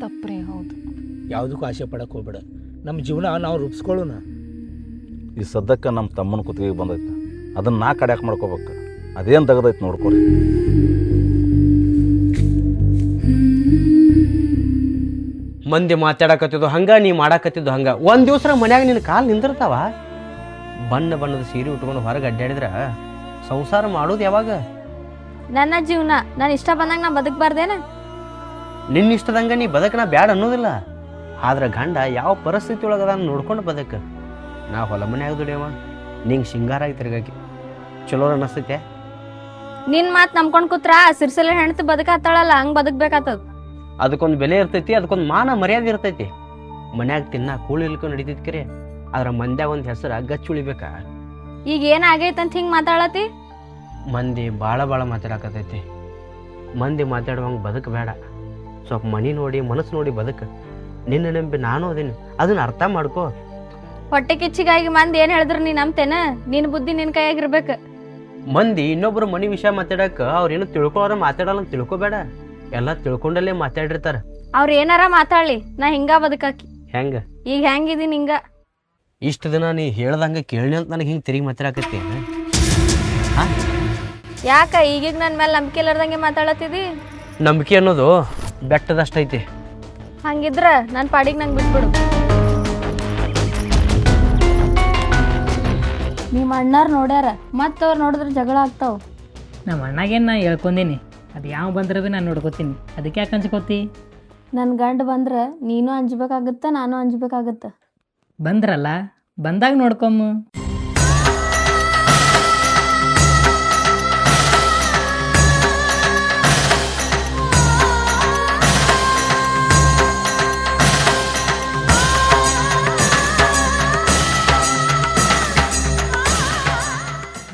ತಪ್ಪ್ರಿ ಹೌದು. ಯಾವುದಕ್ಕೂ ಆಸೆ ಪಡಕ್ಕೆ ಹೋಗ್ಬೇಡ. ನಮ್ಮ ಜೀವನ ನಾವು ರೂಪಿಸ್ಕೊಳ್ಳೋಣ. ಈ ಸದ್ಯಕ್ಕೆ ನಮ್ಮ ತಮ್ಮನ ಕುತ್ತಿಗೆ ಬಂದೈತೆ, ಅದನ್ನು ನಾ ಕಡ್ಯಾಕೆ ಮಾಡ್ಕೋಬೇಕು. ಅದೇನು ತೆಗ್ದೈತೆ ನೋಡ್ಕೊರಿ. ಮಂದಿ ಮಾತಾಡಕತ್ತಿದ್ದು ಹಂಗ, ನೀ ಮಾಡಾಕತ್ತಿದ್ದು ಹಂಗ. ಒಂದು ದಿವಸ ಮನ್ಯಾಗ ನಿನ್ನ ಕಾಲು ನಿಂದಿರ್ತಾವ. ಬಣ್ಣ ಬಣ್ಣದ ಸೀರೆ ಉಟ್ಕೊಂಡು ಹೊರಗೆ ಅಡ್ಡಾಡಿದ್ರೆ ಸಂಸಾರ ಮಾಡೋದು ಯಾವಾಗ? ನನ್ನ ಜೀವನ ನಾನು ಇಷ್ಟ ಬಂದಂಗ ನಾ ಬದುಕಬಾರ್ದೇನ? ನಿನ್ನ ಇಷ್ಟದಂಗ ನೀ ಬದುಕನ ಬ್ಯಾಡ ಅನ್ನೋದಿಲ್ಲ. ಆದ್ರೆ ಗಂಡ ಯಾವ ಪರಿಸ್ಥಿತಿ ಒಳಗದ ನೋಡ್ಕೊಂಡು ಬದುಕ. ನಾ ಹೊಲ ಮನ್ಯಾಗ ದುಡಿಯವ, ನಿಂಗೆ ಸಿಂಗಾರಾಗಿ ತಿರ್ಗಾಕಿ ಚಲೋ ಅನ್ನಿಸ್ತೈತೆ? ನಿನ್ ಮಾತ್ ನಂಬ್ಕೊಂಡ್ ಕೂತ್ರ ಸಿರ್ಸಲ ಹೆಣ್ತು ಬದುಕಾತಾಳಲ್ಲ, ಹಂಗ್ ಬದುಕ್ಬೇಕಾತದ. ಅದಕ್ಕೊಂದು ಬೆಲೆ ಇರ್ತೈತಿ, ಅದಕ್ಕೊಂದು ಮಾನ ಮರ್ಯಾದೆ ಇರ್ತೈತಿ. ಮನ್ಯಾಗ ತಿನ್ನ ಕೂಳಿ ಇಲ್ಕೊಂಡು ನಡಿತೈತಿ ಕರೆ, ಆದ್ರೆ ಮಂದ್ಯಾಗ ಒಂದು ಹೆಸರು ಗಚ್ಚ ಉಳಿಬೇಕಾ? ಈಗ ಏನ್ ಆಗೈತಂತ ಹಿಂಗ್ ಮಾತಾಡತಿ? ಮಂದಿ ಭಾಳ ಮಾತಾಡಕತ್ತೈತಿ. ಮಂದಿ ಮಾತಾಡುವಂಗೆ ಬದುಕು ಬೇಡ. ಸ್ವಲ್ಪ ಮನಿ ನೋಡಿ ಮನಸ್ಸು ನೋಡಿ ಬದುಕು. ನಿನ್ನ ನಂಬಿ ನಾನು ಅದೀನಿ, ಅದನ್ನ ಅರ್ಥ ಮಾಡ್ಕೋ. ಹೊಟ್ಟೆ ಕಿಚ್ಚಿಗಾಗಿ ಮಂದಿ ಏನ್ ಹೇಳಿದ್ರು ನೀ ನಂಬ್ತೇನ? ನಿನ್ ಬುದ್ಧಿ ನಿನ್ ಕೈಯಾಗಿರ್ಬೇಕ. ಮಂದಿ ಇನ್ನೊಬ್ರು ಮನಿ ವಿಷಯ ಮಾತಾಡಕ ಅವ್ರೇನು ತಿಳ್ಕೊಳ್ಳೋರ ಮಾತಾಡಲ್ಲ ಅಂತ ತಿಳ್ಕೊಬೇಡ. ಎಲ್ಲ ತಿಳ್ಕೊಂಡಲ್ಲೇ ಮಾತಾಡಿರ್ತಾರ. ಅವ್ರ ಏನಾರ ಮಾತಾಡ್ಲಿ, ನಾ ಹಿಂಗ ಬದುಕಾಕಿ. ಹೆಂಗ ಈಗ ಹೆಂಗಿದೀನಿ ಹಿಂಗ. ಇಷ್ಟು ದಿನ ನೀ ಹೇಳ್ದಂಗ ಕೇಳಿ ಅಂತ ನನಗೆ ಹಿಂಗೆ ತಿರುಗಿ ಮಾತಾಡಕತ್ತಿ. ಯಾಕ ಈಗೀಗ ನನ್ ಮೇಲೆ ನಂಬಿಕೆ ಇಲ್ಲಾರ್ದಂಗೆ ಮಾತಾಡತ್ತಿದಿ? ನಂಬಿಕೆ ಅನ್ನೋದು ಬೆಟ್ಟದಷ್ಟೈತಿ. ಹಂಗಿದ್ರ ನನ್ ಪಾಡಿಗೆ ನಂಗೆ ಬಿಟ್ಬಿಡು. ನಿಮ್ಮ ಅಣ್ಣಾರ್ ನೋಡ್ಯಾರ, ಮತ್ತವ್ರು ನೋಡಿದ್ರೆ ಜಗಳ ಆಗ್ತಾವ. ನಮ್ಮ ಅಣ್ಣಗೇನು ನಾ ಹೇಳ್ಕೊಂಡೀನಿ, ಅದು ಯಾವ ಬಂದ್ರೆ ಭೀ ನಾನು ನೋಡ್ಕೋತೀನಿ. ಅದಕ್ಕೆ ಯಾಕೆ ಹಂಚ್ಕೋತಿ? ನನ್ನ ಗಂಡ ಬಂದ್ರೆ ನೀನು ಅಂಜ್ಬೇಕಾಗತ್ತ, ನಾನು ಅಂಜ್ಬೇಕಾಗತ್ತ. ಬಂದ್ರಲ್ಲ, ಬಂದಾಗ ನೋಡ್ಕೊಮ್ಮ.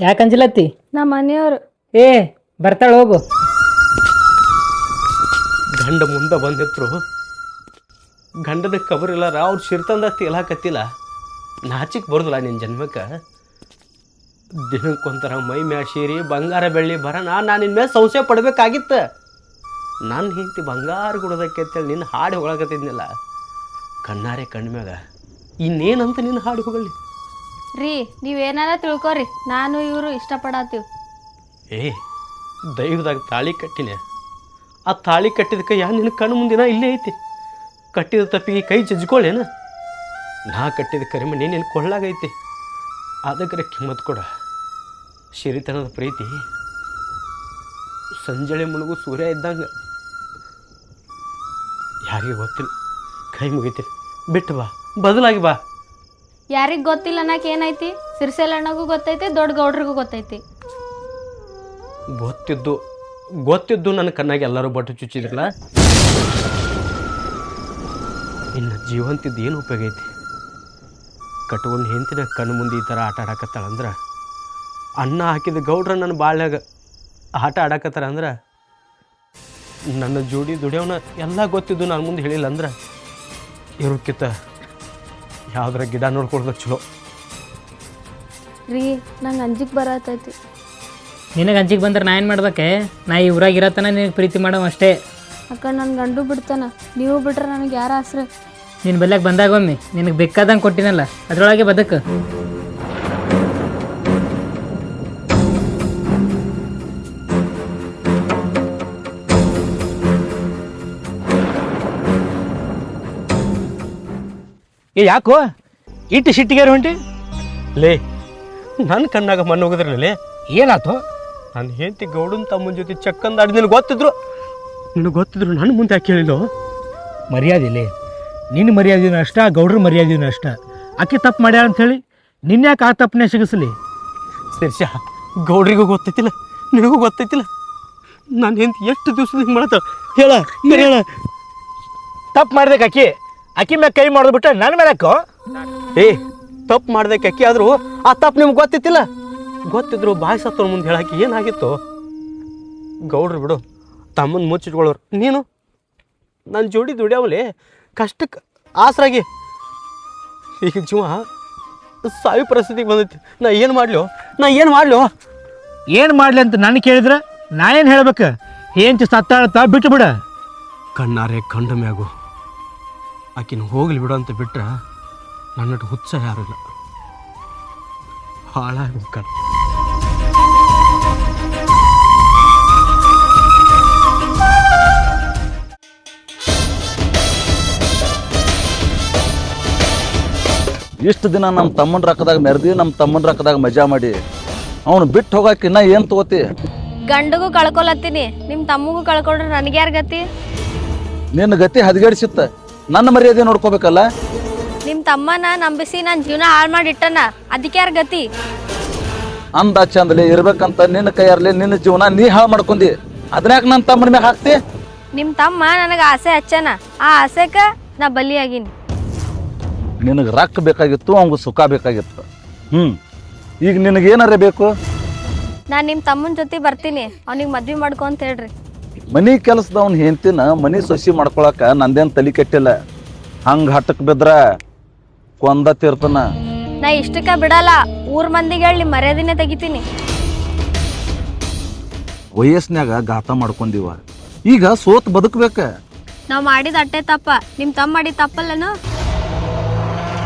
ಯಾಕೆ ಅಂಜಲತ್ತಿ? ನಮ್ಮ ಮನೆಯವ್ರು ಏ ಬರ್ತಾಳೆ, ಹೋಗು. ಗಂಡ ಮುಂದೆ ಬಂದಿದ್ರು ಗಂಡದ ಕಬರಿಲ್ಲಾರ ಅವ್ರು ಶಿರ್ತಂದ ತೇಲಾಕತ್ತಿಲ್ಲ. ನಾಚಿಕ್ ಬರೋದಿಲ್ಲ ನಿನ್ನ ಜನ್ಮಕ್ಕೆ. ದಿನಕ್ಕೊಂಥರ ಮೈ ಮ್ಯಾ ಸೀರಿ ಬಂಗಾರ ಬೆಳ್ಳಿ ಬರೋಣ. ನಾನು ನಿನ್ನ ಮೇಲೆ ಸಂಶಯ ಪಡ್ಬೇಕಾಗಿತ್ತು. ನನ್ನ ಹೆಂಡತಿ ಬಂಗಾರ ಗುಡದಕ್ಕೆ ಅಂತೇಳಿ ನಿನ್ನ ಹಾಡು ಹೊಗಳಕತ್ತಿದ್ನಿಲ್ಲ. ಕಣ್ಣಾರೆ ಕಣ್ಮ್ಯಾಗ ಇನ್ನೇನಂತ ನಿನ್ನ ಹಾಡು ಹೊಗಳಿ ರೀ. ನೀವೇನಾರ ತಿಳ್ಕೊರಿ, ನಾನು ಇವರು ಇಷ್ಟಪಡತ್ತೀವಿ. ಏ ದೈವದಾಗ ತಾಳಿ ಕಟ್ಟಿನ. ಆ ತಾಳಿ ಕಟ್ಟಿದ ಕೈ ನಿನ್ನ ಕಣ್ಣು ಮುಂದಿನ ಇಲ್ಲೇ ಐತಿ. ಕಟ್ಟಿದ ತಪ್ಪಿಗೆ ಕೈ ಜಜ್ಕೊಳ್ಳೇನ? ನಾ ಕಟ್ಟಿದ ಕರಿಮಣಿ ನಿನ್ನ ಕೊಳ್ಳಾಗೈತಿ. ಅದಕ್ಕೆ ಕಿಮ್ಮತ್ ಕೊಡ. ಶಿರಿತನದ ಪ್ರೀತಿ ಸಂಜಳೆ ಮುಳುಗು ಸೂರ್ಯ ಇದ್ದಂಗೆ. ಯಾರಿಗೆ ಗೊತ್ತಿಲ್ಲ, ಕೈ ಮುಗಿತೀನಿ, ಬಿಟ್ಟು ಬಾ, ಬದಲಾಗಿ ಬಾ. ಯಾರಿಗ್ ಗೊತ್ತಿಲ್ಲ ಅನ್ನಕ್ ಏನೈತಿ? ಸಿರ್ಸೆಲ್ ಅಣ್ಣಗೂ ಗೊತ್ತೈತಿ, ದೊಡ್ಡ ಗೌಡ್ರಿಗೂ ಗೊತ್ತೈತಿ. ಗೊತ್ತಿದ್ದು ನನ್ನ ಕಣ್ಣಾಗಿ ಎಲ್ಲರೂ ಬಟ್ಟು ಚುಚ್ಚಿದ್ರಲ್ಲ. ಇನ್ನು ಜೀವಂತಿದ್ದು ಏನು ಉಪಯೋಗ ಐತಿ? ಕಟ್ಕೊಂಡು ಹೆಂತಿನ ಕಣ್ಣು ಮುಂದೆ ಈ ಥರ ಆಟ ಆಡಕತ್ತಾಳಂದ್ರೆ, ಅನ್ನ ಹಾಕಿದ ಗೌಡ್ರ ನನ್ನ ಬಾಳ್ಯಾಗ ಆಟ ಆಡಕತ್ತಾರ ಅಂದ್ರೆ, ನನ್ನ ಜೋಡಿ ದುಡಿಯೋನ ಎಲ್ಲ ಗೊತ್ತಿದ್ದು ನಾನು ಮುಂದೆ ಹೇಳಿಲ್ಲ ಅಂದ್ರೆ, ಇರೋಕ್ಕಿಂತ ಯಾವ್ದಾರ ಗಿಡ ನೋಡ್ಕೊಳ್ದ ಚಲೋ. ರೀ ನಂಗೆ ಅಂಜಿಕ್ ಬರತೈತಿ. ನಿನಗೆ ಅಂಜಿಗೆ ಬಂದ್ರೆ ನಾ ಏನು ಮಾಡ್ಬೇಕೆ? ನಾ ಈ ಊರಾಗ ಇರತ್ತನ ನಿನಗೆ ಪ್ರೀತಿ ಮಾಡೋ ಅಷ್ಟೇ. ಅಕ್ಕ ನನ್ನ ಗಂಡು ಬಿಡ್ತಾನ, ನೀವು ಬಿಟ್ರೆ ನನಗೆ ಯಾರ ಆಸರೆ? ನಿನ್ನ ಬೆಲ್ಲಾಗ ಬಂದಾಗ ಒಮ್ಮೆ ನಿನಗೆ ಬೇಕಾದಂಗೆ ಕೊಟ್ಟಿನಲ್ಲ, ಅದರೊಳಗೆ ಬದುಕು. ಏ ಯಾಕೋ ಇಟ್ಟು ಸಿಟ್ಟಿಗೆರು ಹೊಂಟಿ? ಲೇ ನನ್ನ ಕಣ್ಣಾಗ ಮಣ್ಣು ಹೋಗಿದ್ರಲ್ಲೇ. ಏನಾಯ್ತು? ನಾನು ಹೆಂಡತಿ ಗೌಡನ ತಮ್ಮನ ಜೊತೆ ಚಕ್ಕಂದಾಡಿ ನಿನಗೆ ಗೊತ್ತಿದ್ರು ನನ್ನ ಮುಂದೆ ಯಾಕೆ ಹೇಳಿಲ್ಲ? ಮರ್ಯಾದಿಲ್ಲ. ನಿನ್ನ ಮರ್ಯಾದಿನ ಅಷ್ಟ, ಗೌಡ್ರ ಮರ್ಯಾದಿನ ಅಷ್ಟ. ಆಕೆ ತಪ್ಪು ಮಾಡ್ಯಾಳ ಅಂಥೇಳಿ ನಿನ್ಯಾಕೆ ಆ ತಪ್ಪನ್ನೇ ಸಿಗಿಸ್ಲಿ? ಶಿರ್ಷ, ಗೌಡ್ರಿಗೂ ಗೊತ್ತೈತಿಲ್ಲ, ನಿನಗೂ ಗೊತ್ತೈತಿಲ್ಲ. ನಾನು ಹೆಂಡತಿ ಎಷ್ಟು ದಿವಸದ ಹಿಂಗೆ ಮಾಡತ್ತ ಹೇಳ ಹೇಳ. ತಪ್ಪು ಮಾಡ್ದಕ್ಕೆ ಆಕಿ ಮ್ಯಾಗ ಕೈ ಮಾಡಿದ್ಬಿಟ್ರೆ ನನ್ನ ಮೇಲೆ ಹಾಕೋ. ಏ ತಪ್ಪು ಮಾಡ್ದಕ್ಕೆ ಅಕ್ಕಿ ಆದರೂ ಆ ತಪ್ಪು ನಿಮ್ಗೆ ಗೊತ್ತೈತಿಲ್ಲ. ಗೊತ್ತಿದ್ರು ಬಾಯಿ ಸತ್ತವ್ರ ಮುಂದೆ ಹೇಳಾಕಿ ಏನಾಗಿತ್ತು? ಗೌಡ್ರು ಬಿಡು, ತಮ್ಮನ ಮುಚ್ಚಿಟ್ಕೊಳ್ಳೋರು. ನೀನು ನನ್ನ ಜೋಡಿ ದುಡಿಯಾವಲೆ ಕಷ್ಟಕ್ಕೆ ಆಸರಾಗಿ ಈಗ ಜೀವ ಸಾಯಿ ಪರಿಸ್ಥಿತಿಗೆ ಬಂದೈತಿ. ನಾ ಏನು ಮಾಡ್ಲೋ? ಏನು ಮಾಡಲಿ ಅಂತ ನಾನು ಕೇಳಿದ್ರೆ ನಾ ಏನು ಹೇಳ್ಬೇಕು? ಏಂಚು ಸತ್ತಾಳತ್ತ ಬಿಟ್ಟು ಬಿಡ. ಕಣ್ಣಾರೆ ಕಂಡ ಮ್ಯಾಗು ಆಕಿನ ಹೋಗ್ಲಿ ಬಿಡು ಅಂತ ಬಿಟ್ರೆ ನನ್ನಟ್ಟು ಹುಚ್ಚ ಯಾರೂ ಇಲ್ಲ. ಹಾಳಾಗ್ಬೇಕಾರ ಇಷ್ಟು ದಿನ ನಮ್ಮ ತಮ್ಮನ ರೊಕ್ಕದಾಗ ಮೆರೆದಿ, ನಮ್ಮ ತಮ್ಮನ ರೊಕ್ಕದಾಗ ಮಜಾ ಮಾಡಿ ಅವನು ಬಿಟ್ಟು ಹೋಗಾಕ ಇನ್ನ ಏನು ತಗೋತಿ? ಗಂಡಗೂ ಕಳ್ಕೊಲತ್ತೀನಿ, ನಿಮ್ಮ ತಮ್ಮಗೂ ಕಳ್ಕೊಂಡ್ರೆ ನನಗೆ ಯಾರು ಗತಿ? ನಿನ್ನ ಗತಿ ಹದಗೆಡಿಸಿತ್ತ, ನನ್ನ ಮರ್ಯಾದೆ ನೋಡ್ಕೋಬೇಕಲ್ಲ. ನಿಮ್ಮ ತಮ್ಮನ ನಂಬಿಸಿ ನನ್ನ ಜೀವನ ಹಾಳು ಮಾಡಿ ಇಟ್ಟನ, ಅದಕ್ಕೆ ಯಾರು ಗತಿ? ಅಂದ ಚಂದಲೆ ಇರ್ಬೇಕಂತ ನಿನ್ನ ಕೈಯಾರ್ಲಿ ನಿನ್ನ ಜೀವನ ನೀ ಹಾಳು ಮಾಡ್ಕೊಂಡಿ, ಅದನ್ಯಾಕ ನನ್ನ ತಮ್ಮನ ಮ್ಯಾಗ ಹಾಕ್ತಿ? ನಿಮ್ಮ ತಮ್ಮ ನನಗೆ ಆಸೆ ಹಚ್ಚನ, ಆ ಆಸೆಕ ನಾ ಬಲಿಯಾಗಿನಿ. ನಿನಗೆ ರೊಕ್ಕ ಬೇಕಾಗಿತ್ತು, ಅವಂಗ ಸುಖ ಬೇಕಾಗಿತ್ತು. ಈಗ ನಿನಗೇನಾರ ಬೇಕು? ನಾನು ನಿಮ್ಮ ತಮ್ಮನ ಜೊತೆ ಬರ್ತೀನಿ, ಅವ್ನಿಗೆ ಮದ್ವೆ ಮಾಡ್ಕೊ ಅಂತ ಹೇಳ್ರಿ. ಮನಿ ಕೆಲಸದವ್ನ ಹೆಂಡ್ತಿನ ಮನಿ ಸೊಸಿ ಮಾಡ್ಕೊಳಕ ನಂದೇನು ತಲೆ ಕೆಟ್ಟಿಲ್ಲ. ಹಂಗೆ ಹಟ್ಟಕ್ಕೆ ಬಿದ್ರ ಕೊಂದ ತೀರ್ತನ. ನಾ ಇಷ್ಟಕ್ಕ ಬಿಡಲ್ಲ, ಊರ್ ಮಂದಿಗೆ ಹೇಳಿ ಮರ್ಯಾದಿನೇ ತೆಗಿತೀನಿ. ವಯಸ್ಸಿನಾಗ ಗಾತ ಮಾಡ್ಕೊಂದಿವ, ಈಗ ಸೋತ್ ಬದುಕಬೇಕ. ನಾವು ಮಾಡಿದ ಅಟ್ಟೆ ತಪ್ಪ, ನಿಮ್ಮ ತಮ್ಮ ಮಾಡಿದ ತಪ್ಪಲ್ಲನು?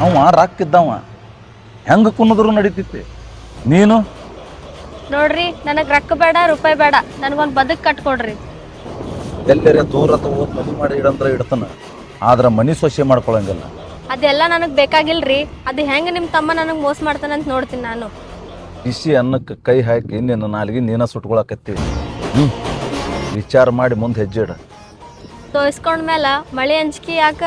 ಅವ ರಾಕಿದ್ದವ ಹೆಂಗ ಕುನ್ನದ್ರು ನಡೀತಿತ್ತು. ನೀನು ನೋಡ್ರಿ, ನನಗೆ ರೊಕ್ಕ ಬೇಡ, ರೂಪಾಯಿ ಬೇಡ, ನನಗೊಂದು ಬದುಕು ಕಟ್ಕೊಡ್ರಿ. ಎಲ್ಲರ ದೂರ ಹೋಗಿ ಮನಿ ಮಾಡಿ ಇಡಂದ್ರೆ ಇಡ್ತಾನ, ಆದ್ರೆ ಮನಿ ಸೊಸೆ ಮಾಡ್ಕೊಳಂಗಿಲ್ಲ. ಅದೆಲ್ಲ ನನಗೆ ಬೇಕಾಗಿಲ್ರಿ. ಅದು ಹೆಂಗೆ ನಿಮ್ಮ ತಮ್ಮ ನನಗೆ ಮೋಸ ಮಾಡ್ತಾನಂತ ನೋಡ್ತೀನಿ ನಾನು. ಬಿಸಿ ಅನ್ನಕ್ಕೆ ಕೈ ಹಾಕಿ ನಿನ್ನ ನಾಲಿಗೆ ನೀನ ಸುಟ್ಕೊಳಕತ್ತೀವಿ. ವಿಚಾರ ಮಾಡಿ ಮುಂದೆ ಹೆಜ್ಜೆ ಇಡ. ತೋರಿಸ್ಕೊಂಡ್ಮೇಲೆ ಮಳೆ ಅಂಜಿಕೆ ಯಾಕ?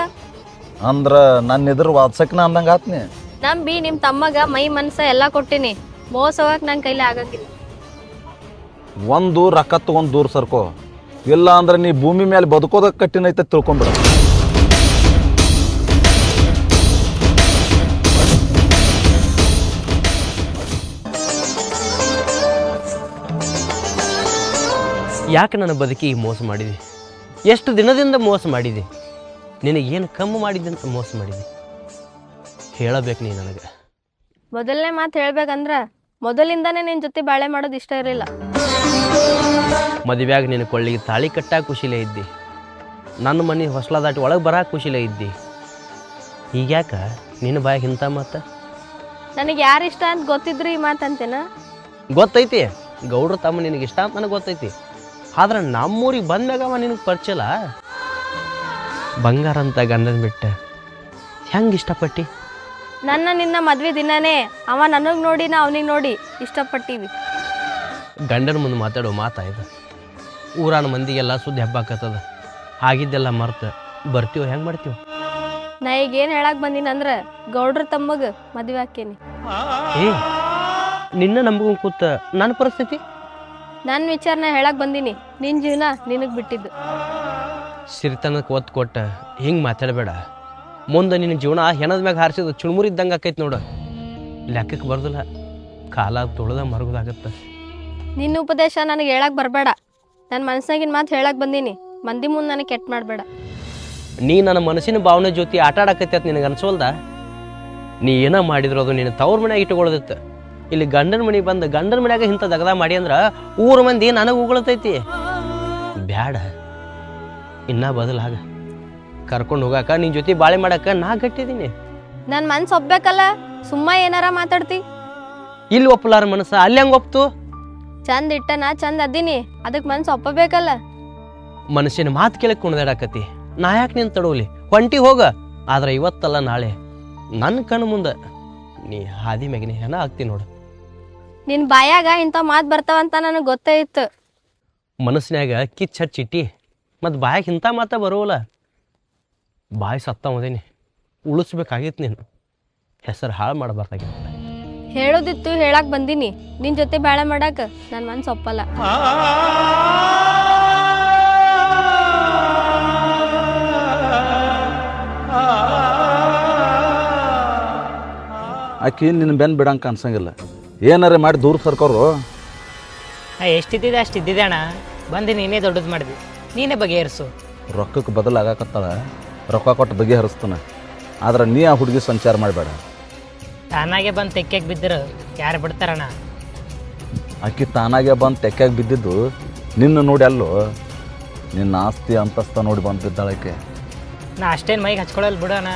ಅಂದ್ರೆ ನನ್ನ ಎದುರು ವಾದ್ಸಕ್ನ ಅಂದಂಗೆ ಆತ್ನಿ. ನಂಬಿ ನಿಮ್ಮ ತಮ್ಮಗ ಮೈ ಮನಸ್ಸ ಎಲ್ಲ ಕೊಟ್ಟಿನಿ, ಮೋಸ ಹೋಗಕ್ಕೆ ನನ್ನ ಕೈಲಿ ಆಗಂಗಿಲ್ಲ. ಒಂದು ರೊಕ್ಕ ತಗೊಂಡು ದೂರ ಸರ್ಕೋ, ಇಲ್ಲ ಅಂದ್ರೆ ನೀ ಭೂಮಿ ಮೇಲೆ ಬದುಕೋದಕ್ಕೆ ಕಟ್ಟಿನೈತೆ ತಿಳ್ಕೊಂಬಿಡ. ಯಾಕೆ ನನ್ನ ಬದುಕಿಗೆ ಮೋಸ ಮಾಡಿದೆ? ಎಷ್ಟು ದಿನದಿಂದ ಮೋಸ ಮಾಡಿದೆ? ನಿನಗೇನು ಕಮ್ಮಿ ಮಾಡಿದೆ ಅಂತ ಮೋಸ ಮಾಡಿದೆ? ಹೇಳಬೇಕು ನೀ ನನಗೆ. ಮೊದಲನೇ ಮಾತು ಹೇಳ್ಬೇಕಂದ್ರೆ, ಮೊದಲಿಂದಾನೇ ನಿನ್ನ ಜೊತೆ ಬಾಳೆ ಮಾಡೋದು ಇಷ್ಟ ಇರಲಿಲ್ಲ. ಮದುವೆಯಾಗ ನಿನ್ನ ಕೊಳ್ಳಿಗೆ ತಾಳಿ ಕಟ್ಟಾಕ ಖುಷಿಲೇ ಇದ್ದಿ, ನನ್ನ ಮನೆ ಹೊಸ್ಲ ದಾಟಿ ಒಳಗೆ ಬರಾಕ ಖುಷಿಲೇ ಇದ್ದಿ. ಈಗ್ಯಾಕ ನಿನ್ನ ಬಾಯಿಗೆ ಇಂಥ ಮಾತು? ನನಗೆ ಯಾರು ಇಷ್ಟ ಅಂತ ಗೊತ್ತಿದ್ರು ಈ ಮಾತಂತೇನ? ಗೊತ್ತೈತಿ, ಗೌಡ್ರ ತಮ್ಮ ನಿನಗೆ ಇಷ್ಟ ಅಂತ ನನಗೆ ಗೊತ್ತೈತಿ. ಆದ್ರೆ ನಮ್ಮೂರಿಗೆ ಬಂದಾಗ ಅವ ನಿನಗೆ ಪರಿಚಯಲ್ಲ. ಬಂಗಾರ ಅಂತ ಗಂಡನ ಬಿಟ್ಟು ಹೆಂಗೆ ಇಷ್ಟಪಟ್ಟಿ? ನಿನ್ನ ಮದ್ವೆ ದಿನನೇ ಅವ ನನಗೆ ನೋಡಿ ನಾ ಅವನಿಗೆ ನೋಡಿ ಇಷ್ಟಪಟ್ಟಿವಿ. ಗಂಡನ ಮುಂದೆ ಮಾತಾಡೋ ಮಾತಾಯ್ತು. ಊರಾನ ಮಂದಿಗೆಲ್ಲ ಸುದ್ದಿ ಹಬ್ಬಾಕತ್ತದ. ಆಗಿದ್ದೆಲ್ಲ ಮರ್ತು ಬರ್ತೀವೋ ಹೆಂಗೆ ಮಾಡ್ತೀವೋ? ನಾ ಈಗ ಏನು ಹೇಳಕ್ಕೆ ಬಂದಿನಂದ್ರೆ, ಗೌಡ್ರ ತಮ್ಮಗ ಮದುವೆ ಹಾಕೇನಿ. ಏ, ನಿನ್ನ ನಂಬು ಕೂತ ನನ್ನ ಪರಿಸ್ಥಿತಿ? ನನ್ನ ವಿಚಾರನ ಹೇಳಕ್ಕೆ ಬಂದೀನಿ, ನಿನ್ನ ಜೀವನ ನಿನಗೆ ಬಿಟ್ಟಿದ್ದು. ಸಿರಿತನಕ್ಕೆ ಒತ್ತು ಕೊಟ್ಟ ಹಿಂಗೆ ಮಾತಾಡಬೇಡ. ಮುಂದೆ ನಿನ್ನ ಜೀವನ ಹೆಣದ ಮ್ಯಾಗ ಹಾರಿಸಿದ ಚುಳ್ಮುರಿ ಇದ್ದಂಗೆ ಆಕೈತಿ ನೋಡು. ಲೆಕ್ಕಕ್ಕೆ ಬರ್ದಿಲ್ಲ, ಕಾಲ ತೊಳೆದ ಮರಗೋದಾಗತ್ತೆ. ನಿನ್ನ ಉಪದೇಶ ನನಗೆ ಹೇಳಕ್ಕೆ ಬರಬೇಡ. ನನ್ನ ಮನಸ್ಸಾಗಿನ ಮಾತು ಹೇಳಕ್ಕೆ ಬಂದೀನಿ, ಮಂದಿ ಮುಂದೆ ನನಗೆ ಕೆಟ್ಟ ಮಾಡಬೇಡ. ನೀ ನನ್ನ ಮನಸ್ಸಿನ ಭಾವನೆ ಜೊತೆ ಆಟ ಆಡಕೈತಿ ಅಂತ ನಿನಗೆ ಅನ್ಸೋಲ್ದ? ನೀ ಏನೋ ಮಾಡಿದ್ರು ಅದು ನಿನ್ನ ತವ್ರ ಮನ್ಯಾಗ ಇಟ್ಕೊಳ್ಳೋದಿತ್ತು. ಇಲ್ಲಿ ಗಂಡನ ಮನೆಗೆ ಬಂದು ಗಂಡನ ಮನ್ಯಾಗ ಇಂಥ ದಗದ ಮಾಡಿ ಅಂದ್ರೆ ಊರ ಮಂದಿ ನನಗೆ ಉಗುಳತೈತಿ. ಬ್ಯಾಡ, ಇನ್ನೂ ಬದಲಾಗ ಕರ್ಕೊಂಡು ಹೋಗಾಕ ನಿನ್ನ ಜೊತೆ ಬಾಳೆ ಮಾಡಕ್ಕೆ ನಾ ಗಟ್ಟಿದ್ದೀನಿ. ನನ್ನ ಮನ್ಸು ಒಪ್ಬೇಕಲ್ಲ, ಸುಮ್ಮ ಏನಾರ ಮಾತಾಡ್ತಿ? ಇಲ್ಲಿ ಒಪ್ಪಲಾರ ಮನಸ್ಸ ಅಲ್ಲಿ ಹೆಂಗೆ ಒಪ್ತು? ಚಂದ ಇಟ್ಟನ ಚಂದ ಅದಿನಿ, ಅದಕ್ಕೆ ಮನ್ಸು ಒಪ್ಪಬೇಕಲ್ಲ. ಮನಸ್ಸಿನ ಮಾತು ಕೇಳಕ್ಕೆ ಕುಣ್ದಾಡಕತ್ತಿ. ನಾ ಯಾಕೆ ನೀನು ತಡೋಲಿ? ಹೊಂಟಿ ಹೋಗ. ಆದ್ರೆ ಇವತ್ತಲ್ಲ ನಾಳೆ ನನ್ನ ಕಣ್ಣು ಮುಂದೆ ನೀ ಹಾದಿ ಮ್ಯಾಗಿನ ಹೆಣ ಆಗ್ತೀನಿ ನೋಡು. ನಿನ್ನ ಬಾಯಾಗ ಇಂಥ ಮಾತು ಬರ್ತಾವಂತ ನನಗೆ ಗೊತ್ತೇ ಇತ್ತು. ಮನಸ್ಸಿನಾಗ ಕಿಚ್ಚ ಹಚ್ಚಿಟ್ಟಿ ಮತ್ತು ಬಾಯಾಗ ಇಂಥ ಮಾತ ಬರೋಲ್ಲ. ಬಾಯಿ ಸತ್ತವದೇನಿ, ಉಳಿಸ್ಬೇಕಾಗಿತ್ತು. ನೀನು ಹೆಸರು ಹಾಳು ಮಾಡಬಾರ್ದಾಗಿತ್ತು. ಹೇಳೋದಿತ್ತು ಹೇಳಕ್ಕೆ ಬಂದೀನಿ, ನಿನ್ನ ಜೊತೆ ಬಾಳೆ ಮಾಡಕ್ಕೆ ನನ್ನ ಮನ್ಸು ಒಪ್ಪಲ್ಲ. ಆಕಿ ನಿನ್ನ ಬೆನ್ ಬಿಡಂಕ ಅನ್ಸಂಗಿಲ್ಲ. ಏನಾರ ಮಾಡಿ ದೂರ ಸರ್ಕೋರು. ಎಷ್ಟಿದ್ದಿದೆ ಅಷ್ಟಿದ್ದಿದೆ ಅಣ್ಣ, ಬಂದು ನೀನೇ ದೊಡ್ಡದು ಮಾಡಿದ್ವಿ, ನೀನೇ ಬಗೆಹರಿಸು. ರೊಕ್ಕಕ್ಕೆ ಬದಲಾಗಕತ್ತಾಳ, ರೊಕ್ಕ ಕೊಟ್ಟು ಬಗೆಹರಿಸ್ತಾನೆ. ಆದ್ರೆ ನೀ ಆ ಹುಡುಗಿ ಸಂಚಾರ ಮಾಡಬೇಡ. ತಾನಾಗೆ ಬಂದು ತೆಕ್ಕೆಗೆ ಬಿದ್ದರು ಯಾರು ಬಿಡ್ತಾರಣ್ಣ? ಆಕಿ ತಾನಾಗೆ ಬಂದು ತೆಕ್ಕಾಗಿ ಬಿದ್ದಿದ್ದು ನಿನ್ನ ನೋಡಿ ಅಲ್ಲೋ, ನಿನ್ನ ಆಸ್ತಿ ಅಂತಸ್ತ ನೋಡಿ ಬಂದು ಬಿದ್ದಾಳಕ್ಕೆ. ನಾ ಅಷ್ಟೇನು ಮೈಗೆ ಹಚ್ಕೊಳ್ಳಲ್ಲ ಬಿಡೋಣ,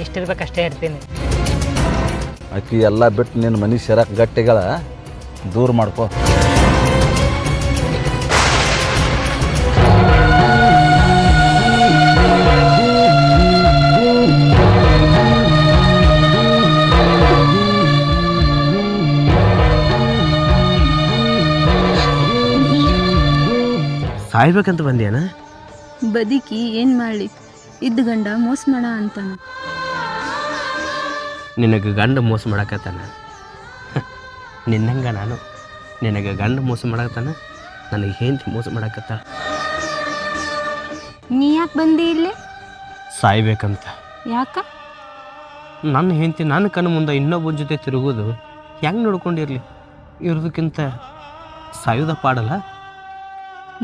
ಎಷ್ಟಿರ್ಬೇಕು ಅಷ್ಟೇ ಇರ್ತೀನಿ. ಆಕಿ ಎಲ್ಲ ಬಿಟ್ಟು ನಿನ್ನ ಮನೆ ಸೇರಕ್ಕೆ ಗಟ್ಟಿಗಳ ದೂರ ಮಾಡ್ಕೋ. ಸಾಯ್ಬೇಕಂತ ಬಂದ್ಯಾನ? ಬದುಕಿ ಏನು ಮಾಡಲಿ, ಇದ್ದ ಗಂಡ ಮೋಸ ಮಾಡ ಅಂತಾನ. ನಿನಗೆ ಗಂಡ ಮೋಸ ಮಾಡಕತ್ತಾನ? ನಿನ್ನಂಗ ನಾನು ನಿನಗೆ ಗಂಡ ಮೋಸ ಮಾಡಕತ್ತಾನ, ನನಗೆ ಹೆಂಡತಿ ಮೋಸ ಮಾಡಕತ್ತಾಳ. ನೀ ಯಾಕೆ ಬಂದಿ ಇಲ್ಲಿ? ಸಾಯ್ಬೇಕಂತ. ಯಾಕ? ನನ್ನ ಹೆಂಡತಿ ನನ್ನ ಕಣ್ಣು ಮುಂದೆ ಇನ್ನೊಬ್ಬನ ಜೊತೆ ತಿರುಗೋದು ಹೆಂಗೆ ನೋಡ್ಕೊಂಡಿರಲಿ? ಇರೋದಕ್ಕಿಂತ ಸಾಯೋದ ಪಾಡಲ್ಲ?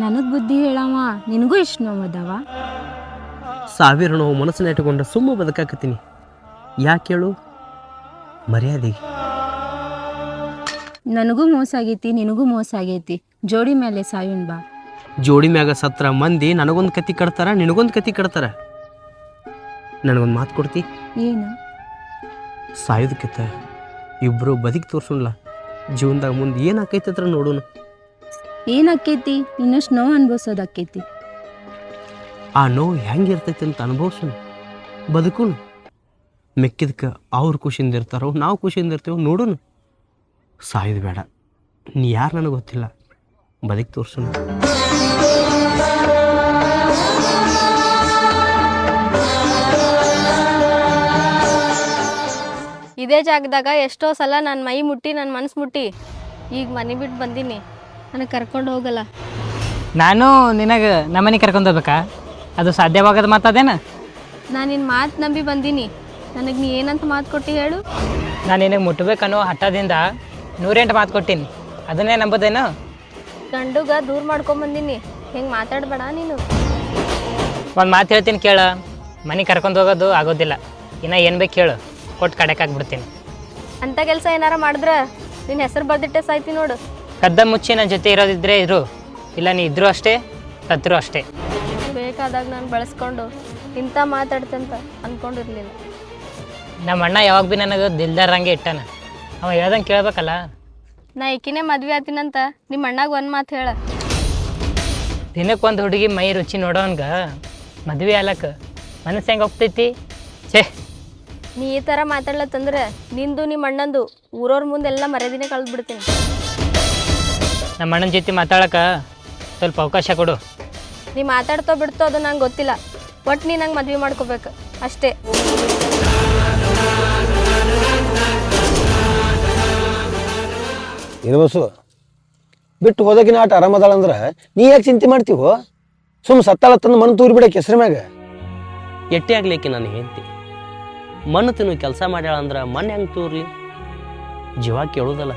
ನನಗೆ ಬುದ್ಧಿ ಹೇಳವ, ನಿನಗೂ ಇಷ್ಟು ನೋವದವ? ಸಾವಿರ ನೋವು ಮನಸ್ಸನ್ನ ಇಟ್ಟುಕೊಂಡು ಸುಮ್ಮ ಬದುಕಾಕತ್ತೀನಿ. ಯಾಕೆ ಹೇಳು? ಮರ್ಯಾದೆಗೆ. ನನಗೂ ಮೋಸ ಆಗೈತಿ, ನಿನಗೂ ಮೋಸ ಆಗೈತಿ. ಜೋಡಿ ಮೇಲೆ ಸಾಯೋನ್ ಬಾ. ಜೋಡಿ ಮ್ಯಾಗ ಸತ್ರ ಮಂದಿ ನನಗೊಂದು ಕತಿ ಕಟ್ತಾರ, ನಿನಗೊಂದು ಕತಿ ಕಟ್ತಾರ. ನನಗೊಂದು ಮಾತು ಕೊಡ್ತಿ? ಏನು? ಸಾಯೋದಕ್ಕಿಂತ ಇಬ್ಬರು ಬದುಕಿ ತೋರ್ಸೋಣ. ಜೀವನದಾಗ ಮುಂದೆ ಏನು ಆಕೈತತ್ರ ನೋಡೋಣ. ಏನಾಕೈತಿ? ಇನ್ನಷ್ಟು ನೋವು ಅನ್ಭವಿಸೋದಾಕೈತಿ. ಆ ನೋವು ಹೆಂಗಿರ್ತೈತಿ ಅಂತ ಅನುಭವಿಸೋಣ, ಬದುಕೋಣ. ಮೆಕ್ಕಿದಕ್ಕೆ ಅವ್ರು ಖುಷಿಯಿಂದ ಇರ್ತಾರೋ, ನಾವು ಖುಷಿಯಿಂದ ಇರ್ತೀವೋ ನೋಡೋಣ. ಸಾಯೋದು ಬೇಡ. ನೀ ಯಾರು ನನಗೆ ಗೊತ್ತಿಲ್ಲ, ಬದುಕಿ ತೋರ್ಸೋಣ. ಇದೇ ಜಾಗದಾಗ ಎಷ್ಟೋ ಸಲ ನನ್ನ ಮೈ ಮುಟ್ಟಿ ನನ್ನ ಮನಸ್ಸು ಮುಟ್ಟಿ ಈಗ ಮನೆ ಬಿಟ್ಟು ಬಂದೀನಿ. ನನಗೆ ಕರ್ಕೊಂಡು ಹೋಗಲ್ಲ. ನಾನು ನಿನಗೆ ನಮ್ಮನೆ ಕರ್ಕೊಂಡು ಹೋಗ್ಬೇಕಾ? ಅದು ಸಾಧ್ಯವಾಗದ ಮಾತದೇನ? ನಾನು ನಿನ್ನ ಮಾತು ನಂಬಿ ಬಂದೀನಿ. ನನಗೆ ನೀ ಏನಂತ ಮಾತು ಕೊಟ್ಟು ಹೇಳು? ನಾನು ನಿನಗೆ ಮುಟ್ಬೇಕನ್ನೋ ಹಠದಿಂದ 108 ಮಾತು ಕೊಟ್ಟೀನಿ, ಅದನ್ನೇ ನಂಬೋದೇನು? ಗಂಡುಗ ದೂರ ಮಾಡ್ಕೊಂಬಂದೀನಿ. ಹೆಂಗೆ ಮಾತಾಡಬೇಡ ನೀನು. ಒಂದು ಮಾತು ಹೇಳ್ತೀನಿ ಕೇಳು, ಮನೆ ಕರ್ಕೊಂಡು ಹೋಗೋದು ಆಗೋದಿಲ್ಲ. ಇನ್ನು ಏನು ಬೇಕು ಕೇಳು, ಕೊಟ್ಟು ಕಡೆಕಾಗ್ಬಿಡ್ತೀನಿ. ಅಂಥ ಕೆಲಸ ಏನಾರ ಮಾಡಿದ್ರೆ ನಿನ್ನ ಹೆಸರು ಬರ್ದಿಟ್ಟೆ ಸಾಯ್ತಿ ನೋಡು. ಕದ್ದ ಮುಚ್ಚಿ ನನ್ನ ಜೊತೆ ಇರೋದಿದ್ರೆ ಇರು, ಇಲ್ಲ ನೀ ಇದ್ರೂ ಅಷ್ಟೇ, ಸತ್ರು ಅಷ್ಟೇ. ಬೇಕಾದಾಗ ನಾನು ಬಳಸ್ಕೊಂಡು ಇಂಥ ಮಾತಾಡ್ತಂತ ಅಂದ್ಕೊಂಡಿರ್ಲಿಲ್ಲ. ನಮ್ಮ ಅಣ್ಣ ಯಾವಾಗ ಭೀ ನನಗೆ ದಿಲ್ದಾರಂಗೆ ಇಟ್ಟಾನ. ಅವ ಹೇಳ್ದಂಗೆ ಕೇಳ್ಬೇಕಲ್ಲ. ನಾ ಈಕಿನೇ ಮದ್ವೆ ಆತೀನಂತ ನಿಮ್ಮ ಅಣ್ಣಗೆ ಒಂದು ಮಾತು ಹೇಳ. ದಿನಕ್ಕೊಂದು ಹುಡುಗಿ ಮೈ ರುಚಿ ನೋಡೋನ್ಗೆ ಮದುವೆ ಆಲಕ್ಕೆ ಮನಸ್ಸು ಹೆಂಗೆ ಹೋಗ್ತೈತಿ? ಛೇ, ನೀ ಈ ಥರ ಮಾತಾಡ್ಲತ್ತಂದ್ರೆ ನಿಂದು ನಿಮ್ಮ ಅಣ್ಣಂದು ಊರವ್ರ ಮುಂದೆಲ್ಲ ಮರ್ಯಾದಿನೇ ಕಳೆದ್ಬಿಡ್ತೀನಿ. ನಮ್ಮ ಅಣ್ಣನ ಜೊತೆ ಮಾತಾಡಕ್ಕೆ ಸ್ವಲ್ಪ ಅವಕಾಶ ಕೊಡು. ನೀ ಮಾತಾಡ್ತೋ ಬಿಡ್ತೋ ಅದು ನಂಗೆ ಗೊತ್ತಿಲ್ಲ. ಒಟ್ಟು ನೀ ನಂಗೆ ಮದ್ವೆ ಮಾಡ್ಕೋಬೇಕು ಅಷ್ಟೇ. ಇರಬಸು ಬಿಟ್ಟು ಹೋದಕಿನ ಆಟ ಆರಾಮದಾಳಂದ್ರೆ ನೀ ಯಾಕೆ ಚಿಂತೆ ಮಾಡ್ತೀವೋ? ಸುಮ್ಮ ಸತ್ತಾಳ ತಂದು ಮಣ್ಣು ತೂರಿ ಬಿಡಕ್ಕೆ ಹೆಸ್ರ ಮ್ಯಾಗ. ಎಟ್ಟೆ ಆಗ್ಲಿಕ್ಕೆ ನಾನು ಹೆಂಡತಿ ಮಣ್ಣು ತಿನ್ನು ಕೆಲಸ ಮಾಡ್ಯಾಳ ಅಂದ್ರೆ ಮಣ್ಣು ಹೆಂಗೆ ತೂರ್ಲಿ? ಜೀವ ಕೇಳೋದಲ್ಲ.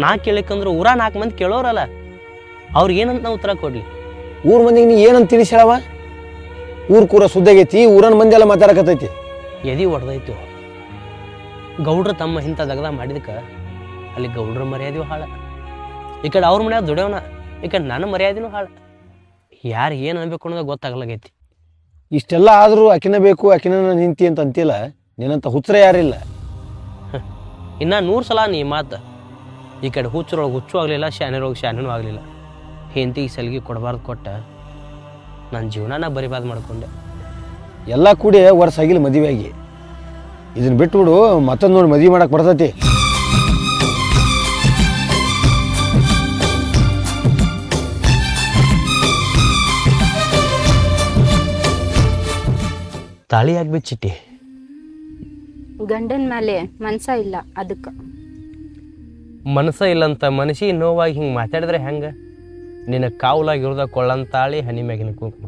ನಾ ಕೇಳಿಕಂದ್ರೆ ಊರ 4 ಮಂದಿ ಕೇಳೋರಲ್ಲ, ಅವ್ರಿಗೆ ಏನಂತ ನಾವು ಉತ್ತರ ಕೊಡ್ಲಿ? ಊರ್ ಮಂದಿಗೆ ನೀ ಏನಂತ ತಿಳಿಸಿ ಹೇಳವ? ಊರ್ ಕೂರ ಸುದ್ದಾಗೈತಿ, ಊರನ ಮಂದಿ ಎಲ್ಲ ಮಾತಾಡಕತ್ತೈತಿ. ಎದಿ ಹೊಡೆದೈತು. ಗೌಡ್ರ ತಮ್ಮ ಇಂಥ ದಗದ ಮಾಡಿದಕ್ಕೆ ಅಲ್ಲಿ ಗೌಡ್ರ ಮರ್ಯಾದೆಯೂ ಹಾಳ, ಈ ಕಡೆ ಅವ್ರ ಮನ್ಯಾಗ ದುಡಿಯೋಣ, ಈ ಕಡೆ ನನ್ನ ಮರ್ಯಾದೆನೂ ಹಾಳ. ಯಾರು ಏನು ಅನ್ಬೇಕು ಅನ್ನೋದು ಗೊತ್ತಾಗಲಾಗೈತಿ. ಇಷ್ಟೆಲ್ಲ ಆದರೂ ಆಕಿನ ಬೇಕು, ಆಕಿನ ನಿಂತಿ ಅಂತ ಅಂತಿಲ್ಲ. ನಿನ್ನಂತ ಹುಚ್ಚರ ಯಾರಿಲ್ಲ. ಇನ್ನು 100 ಸಲ ನೀ ಮಾತು. ಈ ಕಡೆ ಹುಚ್ಚರೊಳಗೆ ಹುಚ್ಚು ಆಗಲಿಲ್ಲ, ಶಾನ್ಯರೊಳಗೆ ಶಾನ್ಯನೂ ಆಗಲಿಲ್ಲ. ಹೆಂಡತಿಗೆ ಸಲಿಗೆ ಕೊಡಬಾರ್ದು ಕೊಟ್ಟ ನನ್ನ ಜೀವನನ ಬರಿಬಾರ್ದು ಮಾಡ್ಕೊಂಡೆ. ಎಲ್ಲ ಕೂಡಿ ವರ್ಷ ಆಗಿಲ್ಲ ಮದುವೆ ಆಗಿ. ಇದನ್ನ ಬಿಟ್ಬಿಡು, ಮತ್ತೊಂದು ನೋಡಿ ಮದುವೆ ಮಾಡಕ್ಕೆ ಬರ್ತೈತಿ. ತಾಳಿ ಆಗ್ಬೇಕು ಚಿಟ್ಟಿ. ಗಂಡನ ಮೇಲೆ ಮನ್ಸ ಇಲ್ಲ, ಅದಕ್ಕೆ. ಮನಸ್ಸ ಇಲ್ಲಂತ ಮನಸ್ಸಿಗೆ ನೋವಾಗಿ ಹಿಂಗೆ ಮಾತಾಡಿದ್ರೆ ಹೆಂಗೆ? ನಿನ್ನ ಕಾವಲಾಗಿರೋದ ಕೊಳ್ಳಂತಾಳಿ ಹನಿ ಮ್ಯಾಗಿನ ಕುಂಕುಮ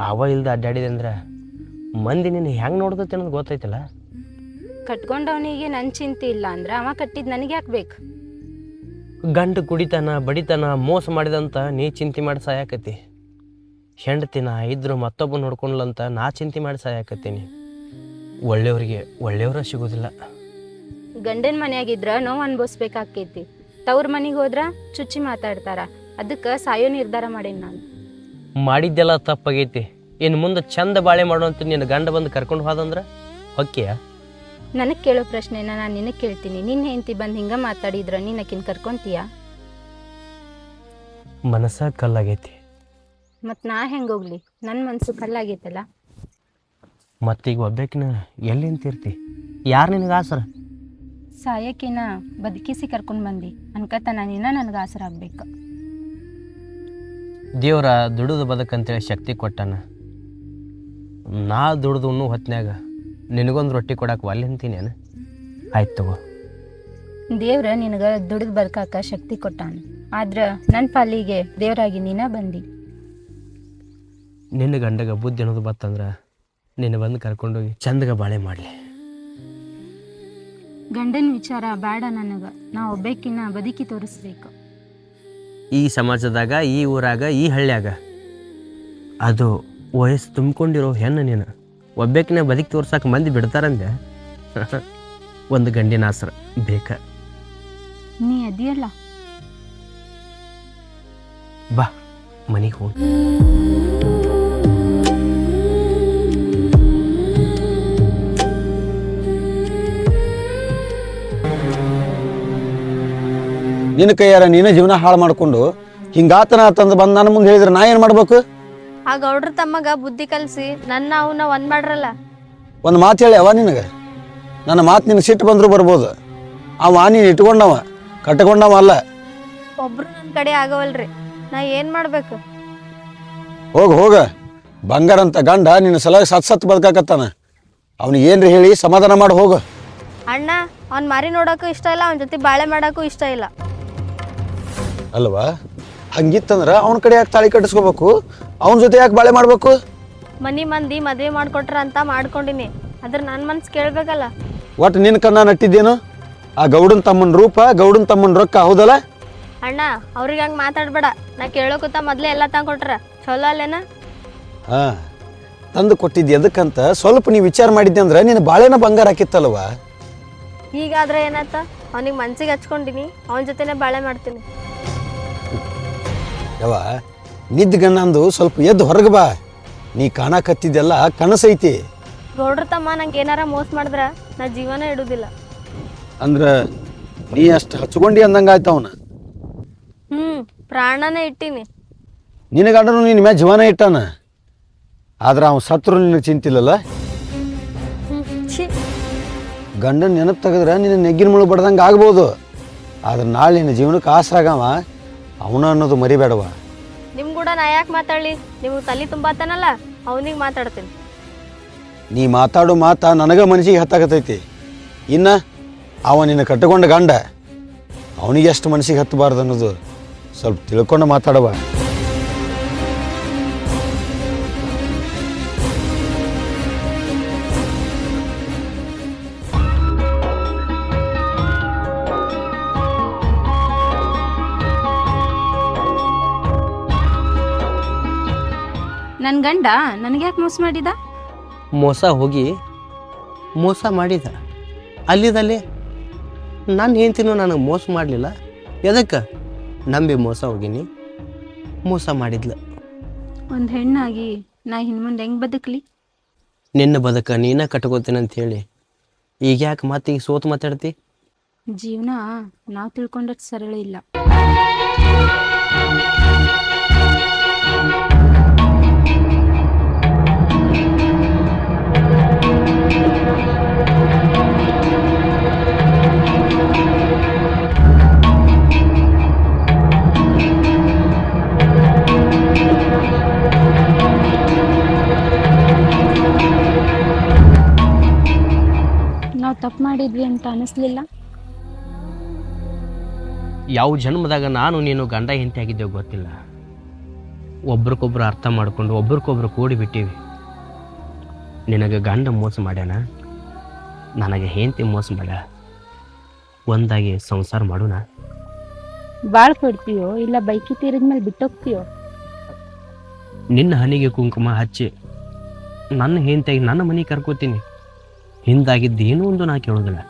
ಅವ ಇಲ್ದ ಅಡ್ಡಾಡಿದೆ ಅಂದ್ರೆ ಮಂದಿ ನಿನ್ನ ಹೆಂಗೆ ನೋಡ್ತೈತಿ ಅನ್ನೋದು ಗೊತ್ತೈತಿಲ್ಲ. ಕಟ್ಕೊಂಡವನಿಗೆ ನನ್ನ ಚಿಂತೆ ಇಲ್ಲ ಅಂದ್ರೆ ಅವ ಕಟ್ಟಿದ್ದು ನನಗೆ ಹಾಕ್ಬೇಕು. ಗಂಡು ಕುಡಿತಾನ ಬಡಿತಾನ ಮೋಸ ಮಾಡಿದಂತ ನೀ ಚಿಂತೆ ಮಾಡಿ ಸಾಯಾಕತಿ. ಹೆಂಡತಿನ ಇದ್ರು ಮತ್ತೊಬ್ಬ ನೋಡ್ಕೊಂಡ್ಲಂತ ನಾ ಚಿಂತೆ ಮಾಡಿ ಸಾಯಾಕತ್ತೀನಿ. ಒಳ್ಳೆಯವ್ರಿಗೆ ಒಳ್ಳೆಯವರ ಸಿಗೋದಿಲ್ಲ. ಗಂಡನ ಮನೆಯಾಗಿದ್ರ ನೋವು ಅನ್ಭವಿಸ್ಬೇಕಾಕೈತಿ. ತವ್ರ ಮನೆಗೆ ಹೋದ್ರ ಚುಚ್ಚಿ ಮಾತಾಡ್ತಾರ. ಅದಕ್ಕೆ ಸಾಯೋ ನಿರ್ಧಾರ ಮಾಡೀನಿ ನಾನು. ಮಾಡಿದ್ದೆಲ್ಲ ತಪ್ಪಾಗೈತಿ. ಇನ್ನು ಮುಂದೆ ಚಂದ ಬಾಳೆ ಮಾಡುವಂತ ನಿನ್ನ ಗಂಡ ಬಂದು ಕರ್ಕೊಂಡು ಹೋದಂದ್ರೆ ಹೊಕ್ಕಿಯ? ನನಗೆ ಕೇಳೋ ಪ್ರಶ್ನೆನ ನಾನು ನಿನಗೆ ಕೇಳ್ತೀನಿ. ನಿನ್ನ ಹೆಂಡತಿ ಬಂದು ಹಿಂಗೆ ಮಾತಾಡಿದ್ರ ನೀನು ಆಕಿನ ಕರ್ಕೊಂತೀಯ? ಮನಸ್ಸ ಕಲ್ಲಾಗೈತಿ. ಮತ್ತು ನಾ ಹೆಂಗೆ ಹೋಗ್ಲಿ? ನನ್ನ ಮನಸ್ಸು ಕಲ್ಲಾಗೈತಲ್ಲ. ಮತ್ತೀಗ ಒಬ್ಬೇಕಿನ ಎಲ್ಲಿ ನಿಂತಿರ್ತಿ? ಯಾರು ನಿನಗೆ ಆಸರ? ಸಾಯಕ್ಕಿನ ಬದುಕಿಸಿ ಕರ್ಕೊಂಡು ಬಂದು ಅನ್ಕತನ ನೀನ ನನಗೆ ಆಸರ ಆಗ್ಬೇಕು. ದೇವ್ರ ದುಡಿದು ಬದುಕಂತೇಳಿ ಶಕ್ತಿ ಕೊಟ್ಟಾನ. ನಾ ದುಡ್ದು ಉಣ್ಣು ಹೊತ್ನ್ಯಾಗ ನಿನಗೊಂದು ರೊಟ್ಟಿ ಕೊಡಕ್ಕೆ ಒಲ್ಲೆ ಅಂತೀನೇನು? ಆಯ್ತು ತಗೋ. ದೇವ್ರ ನಿನಗೆ ದುಡಿದು ಬದುಕಾಕ ಶಕ್ತಿ ಕೊಟ್ಟಾನ. ಆದ್ರೆ ನನ್ನ ಪಾಲಿಗೆ ದೇವರಾಗಿ ನೀನ ಬಂದಿ. ನಿನ್ನ ಗಂಡಗ ಬುದ್ಧಿ ಅನ್ನೋದು ಬತ್ತಂದ್ರೆ ನಿನ್ನ ಬಂದು ಕರ್ಕೊಂಡೋಗಿ ಚಂದಗ ಬಾಳೆ ಮಾಡಲಿ. ಗಂಡನ ವಿಚಾರ ಬೇಡ ನನಗೆ. ನಾ ಒಬ್ಬೇಕಿನ್ನ ಬದುಕಿ ತೋರಿಸ್ಬೇಕು. ಈ ಸಮಾಜದಾಗ, ಈ ಊರಾಗ, ಈ ಹಳ್ಳ್ಯಾಗ ಅದು ವಯಸ್ಸು ತುಂಬಿಕೊಂಡಿರೋ ಹೆಣ್ಣು ನೀನು ಒಬ್ಬೇಕಿನ ಬದುಕಿ ತೋರ್ಸಕ್ಕೆ ಮಂದಿ ಬಿಡ್ತಾರಂದೆ. ಒಂದು ಗಂಡಿನ ಆಸರ ಬೇಕ. ನೀ ಅದಿಯಲ್ಲ. ಬಾ ಮನೆಗೆ ಹೋಗಿ. ನಿನ್ನ ಕೈಯಾರ ನೀನೇ ಜೀವನ ಹಾಳು ಮಾಡ್ಕೊಂಡು ಹಿಂಗಾತನ ತಂದು ಬಂದು ನನ್ನ ಮುಂದೆ ಹೇಳಿದ್ರೆ ನಾ ಏನು ಮಾಡ್ಬೇಕು? ಆ ಗೌಡ್ರ ತಮ್ಮಗ ಬುದ್ಧಿ ಕಲಿಸಿ ನನ್ನ ಅವನ್ನ ಒಂದ್ ಮಾಡ್ರಲ್ಲ. ಒಂದು ಮಾತು ಹೇಳಿ ಅವ ನಿನಗೆ. ನನ್ನ ಮಾತು ನಿನಗೆ ಸಿಟ್ಟು ಬಂದರೂ ಬರ್ಬೋದು. ಅವ ನೀನು ಇಟ್ಕೊಂಡವ, ಕಟ್ಕೊಂಡವ ಅಲ್ಲ. ಒಬ್ರು ನನ್ನ ಕಡೆ ಆಗವಲ್ರಿ. ನಾ ಏನ್ ಮಾಡ್ಬೇಕು? ಹೋಗ ಬಂಗಾರ ಅಂತ ಗಂಡ ನಿನ್ನ ಸಲುವಾಗಿ ಸತ್ ಬದುಕಾಕತ್ತಾನ. ಅವ್ನಿಗೆ ಏನ್ರಿ ಹೇಳಿ ಸಮಾಧಾನ ಮಾಡಿ ಹೋಗು. ಅಣ್ಣ ಅವ್ನ್ ಮಾರಿ ನೋಡಕ್ಕೂ ಇಷ್ಟ ಇಲ್ಲ, ಅವನ ಜೊತೆ ಬಾಳೆ ಮಾಡಕ್ಕೂ ಇಷ್ಟ ಇಲ್ಲ. ಅಲ್ವಾ? ಹಂಗಿತ್ತಂದ್ರೆ ಅವನ ಕಡೆ ಯಾಕೆ ತಾಳಿ ಕಟ್ಟಿಸ್ಕೋಬೇಕು? ಅವನ ಜೊತೆ ಯಾಕೆ ಬಾಳೆ ಮಾಡ್ಬೇಕು? ಮನಿ ಮಂದಿ ಮದ್ವೆ ಮಾಡ್ಕೊಟ್ರ ಅಂತ ಮಾಡ್ಕೊಂಡಿನಿ. ಅದ್ರ ನನ್ನ ಮನ್ಸು ಕೇಳ್ಬೇಕಲ್ಲ. ಒಟ್ಟು ನಿನ್ನ ಕನ್ನ ನಟ್ಟಿದ್ದೇನು? ಆ ಗೌಡನ್ ತಮ್ಮನ ರೂಪ, ಗೌಡನ್ ತಮ್ಮನ ರೊಕ್ಕ, ಹೌದಲ್ಲ? ಅಣ್ಣ ಅವ್ರಿಗೆ ಹಂಗೆ ಮಾತಾಡ್ಬೇಡ. ನಾ ಕೇಳೋಕುತ್ತ ಮೊದ್ಲೇ ಎಲ್ಲ ತಂದ್ಕೊಟ್ರ ಚಲೋ ಅಲ್ಲೇನ? ಹಾ, ತಂದು ಕೊಟ್ಟಿದ್ದೆ ಅದಕ್ಕಂತ ಸ್ವಲ್ಪ ನೀ ವಿಚಾರ ಮಾಡಿದ್ದೆ ಅಂದ್ರೆ ನಿನ್ನ ಬಾಳೆನ ಬಂಗಾರ ಹಾಕಿತ್ತಲ್ವ? ಹೀಗಾದ್ರೆ ಏನಾಯ್ತ? ಅವನಿಗೆ ಮನ್ಸಿಗೆ ಹಚ್ಕೊಂಡಿನಿ, ಅವನ ಜೊತೆನೆ ಬಾಳೆ ಮಾಡ್ತೀನಿ. ಯವ್ವ, ನಿದ್ಗಣ್ಣಂದು ಸ್ವಲ್ಪ ಎದ್ದು ಹೊರಗೆ ಬಾ. ನೀ ಕಾಣಕತ್ತಿದ್ದೆಲ್ಲ ಕನಸೈತಿ. ಗೌಡ್ರ ತಮ್ಮ ನಂಗೆ ಏನಾರ ಮೋಸ ಮಾಡಿದ್ರ ನಾ ಜೀವನ ಇಡುದಿಲ್ಲ. ಅಂದ್ರೆ ನೀ ಅಷ್ಟು ಹಚ್ಕೊಂಡಿ ಅಂದಂಗೆ ಆಯ್ತು ಅವನ. ಪ್ರಾಣನೇ ಇಟ್ಟಿನಿ. ನಿನ್ನ ಗಂಡನು ನಿನ್ನ ಮ್ಯಾಲ ಜೀವನ ಇಟ್ಟಾನ. ಆದ್ರೆ ಅವ್ನು ಸತ್ರು ನಿನಗೆ ಚಿಂತಿಲ್ಲಲ್ಲ? ಗಂಡನ ನೆನಪು ತೆಗೆದ್ರೆ ನಿನ್ನ ನೆಗ್ಗಿನ ಮುಳು ಬಡ್ದಂಗೆ ಆಗ್ಬೋದು. ಆದ್ರೆ ನಾಳೆ ನಿನ್ನ ಜೀವನಕ್ಕೆ ಆಸರಾಗವ ಅವನ ಅನ್ನೋದು ಮರಿಬೇಡವ. ನಿಮ್ ಕೂಡ ನಾ ಯಾಕೆ ಮಾತಾಡ್ಲಿ? ನಿಮ್ಗೆ ತಲೆ ತುಂಬಾತಾನಲ್ಲ, ಅವನಿಗೆ ಮಾತಾಡ್ತೀನಿ. ನೀ ಮಾತಾಡೋ ಮಾತಾ ನನಗೆ ಮನಸ್ಸಿಗೆ ಹತ್ತಾಗತೈತಿ. ಇನ್ನು ಅವ ನಿನ್ನ ಕಟ್ಟಿಕೊಂಡ ಗಂಡ, ಅವನಿಗೆ ಎಷ್ಟು ಮನಸ್ಸಿಗೆ ಹತ್ತಬಾರ್ದು ಅನ್ನೋದು ಸ್ವಲ್ಪ ತಿಳ್ಕೊಂಡು ಮಾತಾಡವ. ನನ್ನ ಗಂಡ ನನಗೆ ಯಾಕೆ ಮೋಸ ಮಾಡಿದ? ಮೋಸ ಹೋಗಿ ಮೋಸ ಮಾಡಿದ. ಅಲ್ಲಿದಲ್ಲಿ ನನ್ನ ಹೆಂಡ್ತಿನೂ ನನಗೆ ಮೋಸ ಮಾಡಲಿಲ್ಲ. ಎದಕ್ಕೆ? ನಂಬಿ ಮೋಸ ಹೋಗಿನಿ, ಮೋಸ ಮಾಡಿದ್ಲ. ಒಂದು ಹೆಣ್ಣಾಗಿ ನಾ ಇನ್ನು ಮುಂದೆ ಹೆಂಗೆ ಬದುಕಲಿ? ನಿನ್ನ ಬದುಕ ನೀನ ಕಟ್ಕೋತೀನಿ ಅಂತ ಹೇಳಿ ಈಗ ಯಾಕೆ ಈಗ ಸೋತು ಮಾತಾಡ್ತಿ? ಜೀವನ ನಾವು ತಿಳ್ಕೊಂಡಷ್ಟು ಸರಳ ಇಲ್ಲ. ನಾವು ತಪ್ಪು ಮಾಡಿದ್ವಿ ಅಂತ ಅನಿಸ್ಲಿಲ್ಲ? ಯಾವ ಜನ್ಮದಾಗ ನಾನು ನೀನು ಗಂಡ ಹೆಂಡತಿ ಆಗಿದ್ದೇವೆ ಗೊತ್ತಿಲ್ಲ. ಒಬ್ರಿಗೊಬ್ರು ಅರ್ಥ ಮಾಡ್ಕೊಂಡು ಒಬ್ರಿಗೊಬ್ರು ಕೂಡಿ ಬಿಟ್ಟಿವಿ. ನಿನಗೆ ಗಂಡ ಮೋಸ ಮಾಡ್ಯಾನ, ನನಗೆ ಹೆಂಡತಿ ಮೋಸ ಮಾಡ್ಯಾಳ. ಒಂದಾಗಿ ಸಂಸಾರ ಮಾಡೋಣ. ಬಾಳ್ ಕೊಡ್ತೀಯೋ ಇಲ್ಲ ಬೈಕಿ ತೀರಿದ್ಮೇಲೆ ಬಿಟ್ಟೋಗ್ತೀಯೋ? ನಿನ್ನ ಹನಿಗೆ ಕುಂಕುಮ ಹಚ್ಚಿ ನನ್ನ ಹೆಂಡತಿಯಾಗಿ ನನ್ನ ಮನೆಗೆ ಕರ್ಕೋತೀನಿ. ಹಿಂದಾಗಿದ್ದು ಏನೂ ಒಂದು ನಾ ಕೇಳೋದಿಲ್ಲ.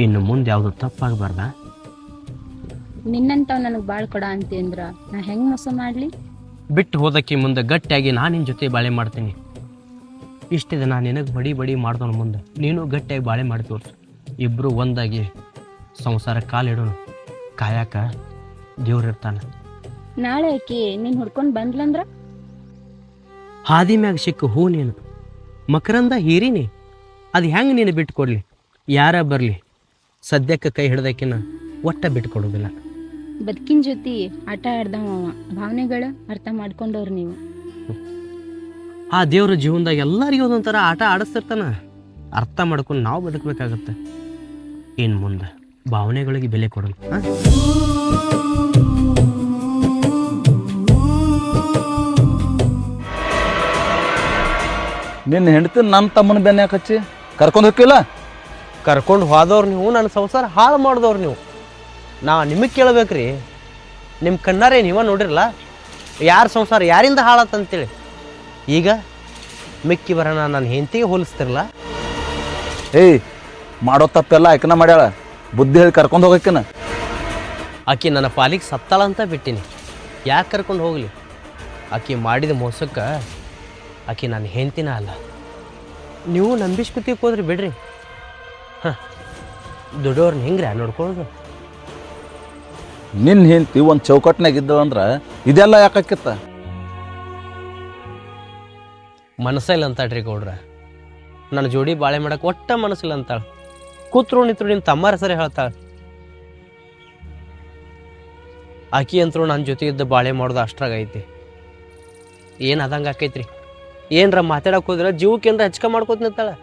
ಇನ್ನು ಮುಂದೆ ಯಾವುದು ತಪ್ಪಾಗಬಾರ್ದ? ನಿನ್ನಂತವ್ ನನಗೆ ಬಾಳ್ ಕೊಡ ಅಂತೀಂದ್ರ ನಾ ಹೆಂಗ್ ಮೋಸ ಮಾಡ್ಲಿ? ಬಿಟ್ಟು ಹೋದಕ್ಕೆ ಮುಂದೆ ಗಟ್ಟಿಯಾಗಿ ನಾನು ನಿನ್ನ ಜೊತೆ ಬಾಳೆ ಮಾಡ್ತೀನಿ. ಇಷ್ಟಿದೆ ನಾನು ನಿನಗೆ ಬಡಿ ಮಾಡ್ದವನ ಮುಂದೆ ನೀನು ಗಟ್ಟಿಯಾಗಿ ಬಾಳೆ ಮಾಡಿ ತೋರಿಸು. ಇಬ್ಬರು ಒಂದಾಗಿ ಸಂಸಾರ ಕಾಲಿಡೋಣ. ಕಾಯಕ ದೇವ್ರು ಇರ್ತಾನೆ. ನಾಳೆ ಆಕಿ ನೀನ್ ಹುಡ್ಕೊಂಡ್ ಬಂದ್ಲಂದ್ರ ಹಾದಿ ಮ್ಯಾಗ ಸಿಕ್ಕ ಹೂ ನೀನು, ಮಕರಂದ ಹೀರಿನಿ. ಅದು ಹೆಂಗೆ ನೀನು ಬಿಟ್ಟು ಕೊಡಲಿ? ಯಾರ ಬರಲಿ ಸದ್ಯಕ್ಕೆ ಕೈ ಹಿಡ್ದಕ್ಕಿನ ಒಟ್ಟ ಬಿಟ್ಟು ಕೊಡೋದಿಲ್ಲ. ಬದುಕಿನ ಜೊತೆ ಆಟ ಆಡ್ದವ ಅವ. ಭಾವನೆಗಳ ಅರ್ಥ ಮಾಡ್ಕೊಂಡವ್ರು ನೀವು. ಆ ದೇವ್ರ ಜೀವನದಾಗ ಎಲ್ಲರಿಗೂ ಒಂದೊಂಥರ ಆಟ ಆಡಿಸ್ತಿರ್ತಾನ. ಅರ್ಥ ಮಾಡ್ಕೊಂಡು ನಾವು ಬದುಕಬೇಕಾಗತ್ತೆ. ಇನ್ನು ಮುಂದೆ ಭಾವನೆಗಳಿಗೆ ಬೆಲೆ ಕೊಡೋಣ. ನಿನ್ನ ಹೆಂಡತಿ ನನ್ನ ತಮ್ಮನ ಬೆನ್ನ ಯಾಕೆ ಹಚ್ಚಿ ಕರ್ಕೊಂಡು ಹೋಗಿಲ್ಲ? ಕರ್ಕೊಂಡು ಹೋದವ್ರು ನೀವು, ನನ್ನ ಸಂಸಾರ ಹಾಳು ಮಾಡಿದವ್ರು ನೀವು. ನಾ ನಿಮಗೆ ಕೇಳಬೇಕ್ರಿ, ನಿಮ್ಮ ಕಣ್ಣಾರೇ ನೀವ ನೋಡಿರಲ್ಲ ಯಾರ ಸಂಸಾರ ಯಾರಿಂದ ಹಾಳತ್ತಂತೇಳಿ. ಈಗ ಮಿಕ್ಕಿ ಬರೋಣ ನನ್ನ ಹೆಂಡತಿಗೆ ಹೋಲಿಸ್ತಿರಲ್ಲ. ಏಯ್, ಮಾಡೋ ತಪ್ಪೆಲ್ಲ ಆಯ್ಕನ ಮಾಡ್ಯಾಳ. ಬುದ್ಧಿ ಹೇಳಿ ಕರ್ಕೊಂಡು ಹೋಗಕ್ಕಿನ. ಆಕಿ ನನ್ನ ಪಾಲಿಗೆ ಸತ್ತಾಳ ಅಂತ ಬಿಟ್ಟಿನಿ. ಯಾಕೆ ಕರ್ಕೊಂಡು ಹೋಗಲಿ? ಆಕಿ ಮಾಡಿದ ಮೋಸಕ್ಕೆ ಆಕಿ ನನ್ನ ಹೆಂಡ್ತಿನ ಅಲ್ಲ. ನೀವು ನಂಬಿಸ್ಕೊತೀವಿ ಹೋದ್ರಿ ಬಿಡ್ರಿ. ಹಾಂ, ದುಡಿಯೋರ್ನ ಹೆಂಗ್ರಿ ನೋಡ್ಕೊಳ್ಳೋದು? ನಿನ್ನ ಹೆಂಡತಿ ಒಂದು ಚೌಕಟ್ನಾಗ ಇದ್ದವ ಅಂದ್ರೆ ಇದೆಲ್ಲ ಯಾಕಾಕಿತ್ತ? ಮನಸ್ಸಿಲ್ಲ ಅಂತಾಳ್ರಿ ಗೌಡ್ರ. ನನ್ನ ಜೋಡಿ ಬಾಳೆ ಮಾಡಕ್ಕೆ ಒಟ್ಟ ಮನಸ್ಸಿಲ್ಲ ಅಂತಾಳೆ. ಕೂತ್ರು ನಿಂತರು ನಿಮ್ಮ ತಮ್ಮ ಹೆಸರೇ ಹೇಳ್ತಾಳೆ. ಆಕಿ ಅಂತರೂ ನನ್ನ ಜೊತೆ ಇದ್ದ ಬಾಳೆ ಮಾಡೋದು ಅಷ್ಟ್ರಾಗೈತಿ. ಏನು ಅದಂಗೆ ಆಕೈತ್ರಿ. ಏನರ ಮಾತಾಡಕ್ಕೆ ಹೋದ್ರೆ ಜೀವಕ್ಕೆ ಏನರ ಹೆಚ್ಚಕ ಮಾಡ್ಕೋತ ನಿಂತಾಳೆ.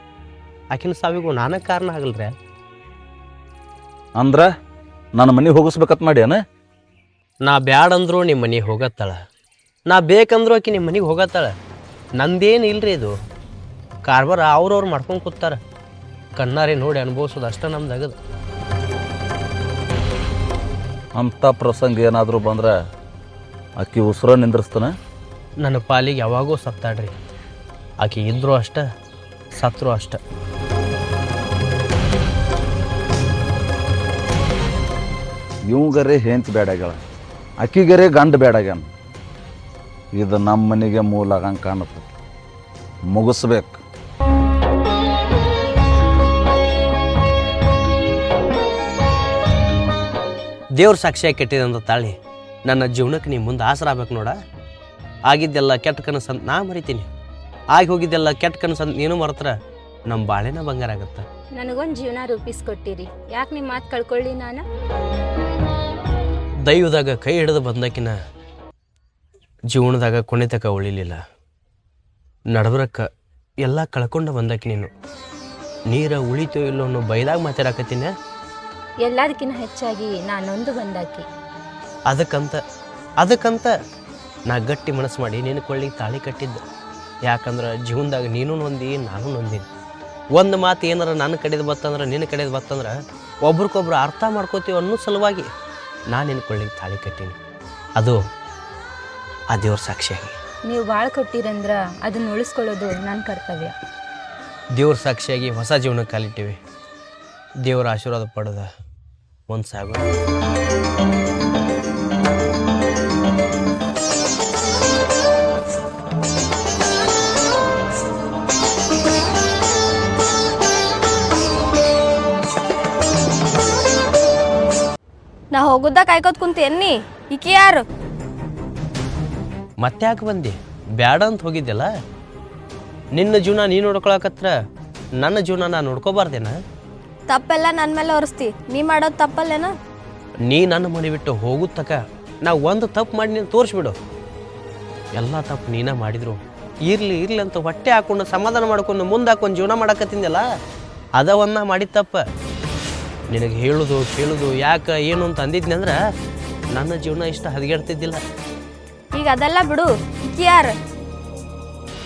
ಆಕಿನ ಸಾವಿಗೂ ನಾನೇ ಕಾರಣ ಆಗಲ್ರಿ. ಅಂದ್ರೆ ನನ್ನ ಮನೆಗೆ ಹೋಗಿಸ್ಬೇಕತ್ ಮಾಡ್ಯಾನ? ನಾ ಬ್ಯಾಡಂದ್ರು ನಿಮ್ಮ ಮನೆಗೆ ಹೋಗತ್ತಾಳ, ನಾ ಬೇಕಂದ್ರು ಆಕಿ ನಿಮ್ಮ ಮನೆಗೆ ಹೋಗತ್ತಾಳ. ನಂದೇನು ಇಲ್ರಿ ಇದು. ಕಾರ್ಬಾರ ಅವ್ರವ್ರು ಮಾಡ್ಕೊಂಡು ಕೂತಾರ. ಕಣ್ಣಾರೆ ನೋಡಿ ಅನುಭವಿಸೋದು ಅಷ್ಟ ನಮ್ದಾಗದು. ಅಂಥ ಪ್ರಸಂಗ ಏನಾದರೂ ಬಂದ್ರೆ ಆಕಿ ಉಸಿರ ನಿಂದ್ರಿಸ್ತಾನ? ನನ್ನ ಪಾಲಿಗೆ ಯಾವಾಗೂ ಸತ್ತಾಡ್ರಿ. ಆಕಿ ಇದ್ರೂ ಅಷ್ಟ, ಸತ್ರು ಅಷ್ಟ. ಇವಂಗರೇ ಹೆಂಡ್ತಿ ಬೇಡಾಗ್ಯಾಳ, ಆಕಿಗರೇ ಗಂಡ ಬೇಡಾಗ್ಯಾನ. ಇದು ನಮ್ಮ ಮನೆಗೆ ಮೂಲ ಆಗಂಗೆ ಕಾಣುತ್ತೆ. ಮುಗಿಸ್ಬೇಕು. ದೇವ್ರ ಸಾಕ್ಷಿಯಾಗಿ ಕೆಟ್ಟಿದಂತ ತಾಳಿ ನನ್ನ ಜೀವನಕ್ಕೆ ನೀವು ಮುಂದೆ ಆಸರ ಆಗ್ಬೇಕು ನೋಡ. ಆಗಿದ್ದೆಲ್ಲ ಕೆಟ್ಟ ಕನಸಂತ ನಾ ಮರಿತೀನಿ. ಆಗಿ ಹೋಗಿದ್ದೆಲ್ಲ ಕೆಟ್ಟ ಕನಸಂತ ನೀನು ಮರೆತ್ರ ನಮ್ಮ ಬಾಳೆನ ಬಂಗಾರ ಆಗತ್ತೆ. ನನಗೊಂದು ಜೀವನ ರೂಪಿಸ್ಕೊಟ್ಟಿರಿ. ಯಾಕೆ ನಿಮ್ಮ ಮಾತು ಕಳ್ಕೊಳ್ಳಿ ನಾನು? ದೈವದಾಗ ಕೈ ಹಿಡಿದು ಬಂದಕಿನ ಜೀವನದಾಗ ಕೊನೆತಕ ಉಳಿಲಿಲ್ಲ. ನಡಬರಕ್ಕೆ ಎಲ್ಲ ಕಳ್ಕೊಂಡು ಬಂದಕ್ಕೆ ನೀನು. ನೀರ ಉಳಿತೋ ಇಲ್ಲೋ ಅನ್ನೋ ಬೈದಾಗ ಮಾತಾಡಕತ್ತೀನಿ. ಎಲ್ಲದಕ್ಕಿಂತ ಹೆಚ್ಚಾಗಿ ನಾನೊಂದು ಬಂದಾಕಿ. ಅದಕ್ಕಂತ ನಾ ಗಟ್ಟಿ ಮನಸ್ಸು ಮಾಡಿ ನಿನ್ನ ಕೊಳ್ಳಿಗೆ ತಾಳಿ ಕಟ್ಟಿದ್ದೆ. ಯಾಕಂದ್ರೆ ಜೀವನದಾಗ ನೀನು ನೊಂದಿ, ನಾನು ನೊಂದಿನಿ. ಒಂದು ಮಾತು ಏನಾರ ನನ್ನ ಕಡೆದು ಬತ್ತಂದ್ರೆ ನಿನ್ನ ಕಡೆದು ಬತ್ತಂದ್ರೆ ಒಬ್ರಿಗೊಬ್ರು ಅರ್ಥ ಮಾಡ್ಕೋತೀವಿ ಅನ್ನೋ ಸಲುವಾಗಿ ನಾನು ನಿನ್ನ ಕೊಳ್ಳಿಗೆ ತಾಳಿ ಕಟ್ಟೀನಿ. ಅದು ಆ ದೇವ್ರ ಸಾಕ್ಷಿಯಾಗಿ. ನೀವು ಭಾಳ ಕೊಟ್ಟಿರಂದ್ರೆ ಅದನ್ನ ಉಳಿಸ್ಕೊಳ್ಳೋದು ನನ್ನ ಕರ್ತವ್ಯ. ದೇವ್ರ ಸಾಕ್ಷಿಯಾಗಿ ಹೊಸ ಜೀವನಕ್ಕೆ ಕಾಲಿಟ್ಟಿವಿ. ದೇವರ ಆಶೀರ್ವಾದ ಪಡೆದ ಒಂದು ಸಾಗು. ನಾ ಹೋಗುದ ಕಾಯ್ಕೋತ್ ಕುಂತೇನಿ. ಈಕಿ ಯಾರು? ಮತ್ತೆ ಯಾಕೆ ಬಂದಿ? ಬ್ಯಾಡ ಅಂತ ಹೋಗಿದ್ದೆಲ್ಲ. ನಿನ್ನ ಜೀವನ ನೀನು ನೋಡ್ಕೊಳಕತ್ರ ನನ್ನ ಜೀವನ ನಾನು ನೋಡ್ಕೋಬಾರ್ದೇನ? ತಪ್ಪೆಲ್ಲ ನನ್ನ ಮೇಲೆ ಹೊರಿಸ್ತಿ. ನೀ ಮಾಡೋದು ತಪ್ಪಲ್ಲೇನ? ನೀ ನನ್ನ ಮನೆ ಬಿಟ್ಟು ಹೋಗುತ್ತಕ ನಾ ಒಂದು ತಪ್ಪು ಮಾಡಿ ನೀನು ತೋರಿಸ್ಬಿಡು. ಎಲ್ಲ ತಪ್ಪು ನೀನ ಮಾಡಿದ್ರು ಇರಲಿ ಅಂತ ಹೊಟ್ಟೆ ಹಾಕೊಂಡು ಸಮಾಧಾನ ಮಾಡ್ಕೊಂಡು ಮುಂದೆ ಹಾಕೊಂಡು ಜೀವನ ಮಾಡಕತ್ತಿದ್ದೆಲ್ಲ ಅದವನ್ನ ಮಾಡಿದ ತಪ್ಪ. ನಿನಗೆ ಹೇಳೋದು ಕೇಳೋದು ಯಾಕೆ ಏನು ಅಂತ ಅಂದಿದ್ನಿ ಅಂದ್ರೆ ನನ್ನ ಜೀವನ ಇಷ್ಟ ಹದಗೆಡ್ತಿದ್ದಿಲ್ಲ. ಈಗ ಅದೆಲ್ಲ ಬಿಡು. ಈಕಿ ಯಾರು?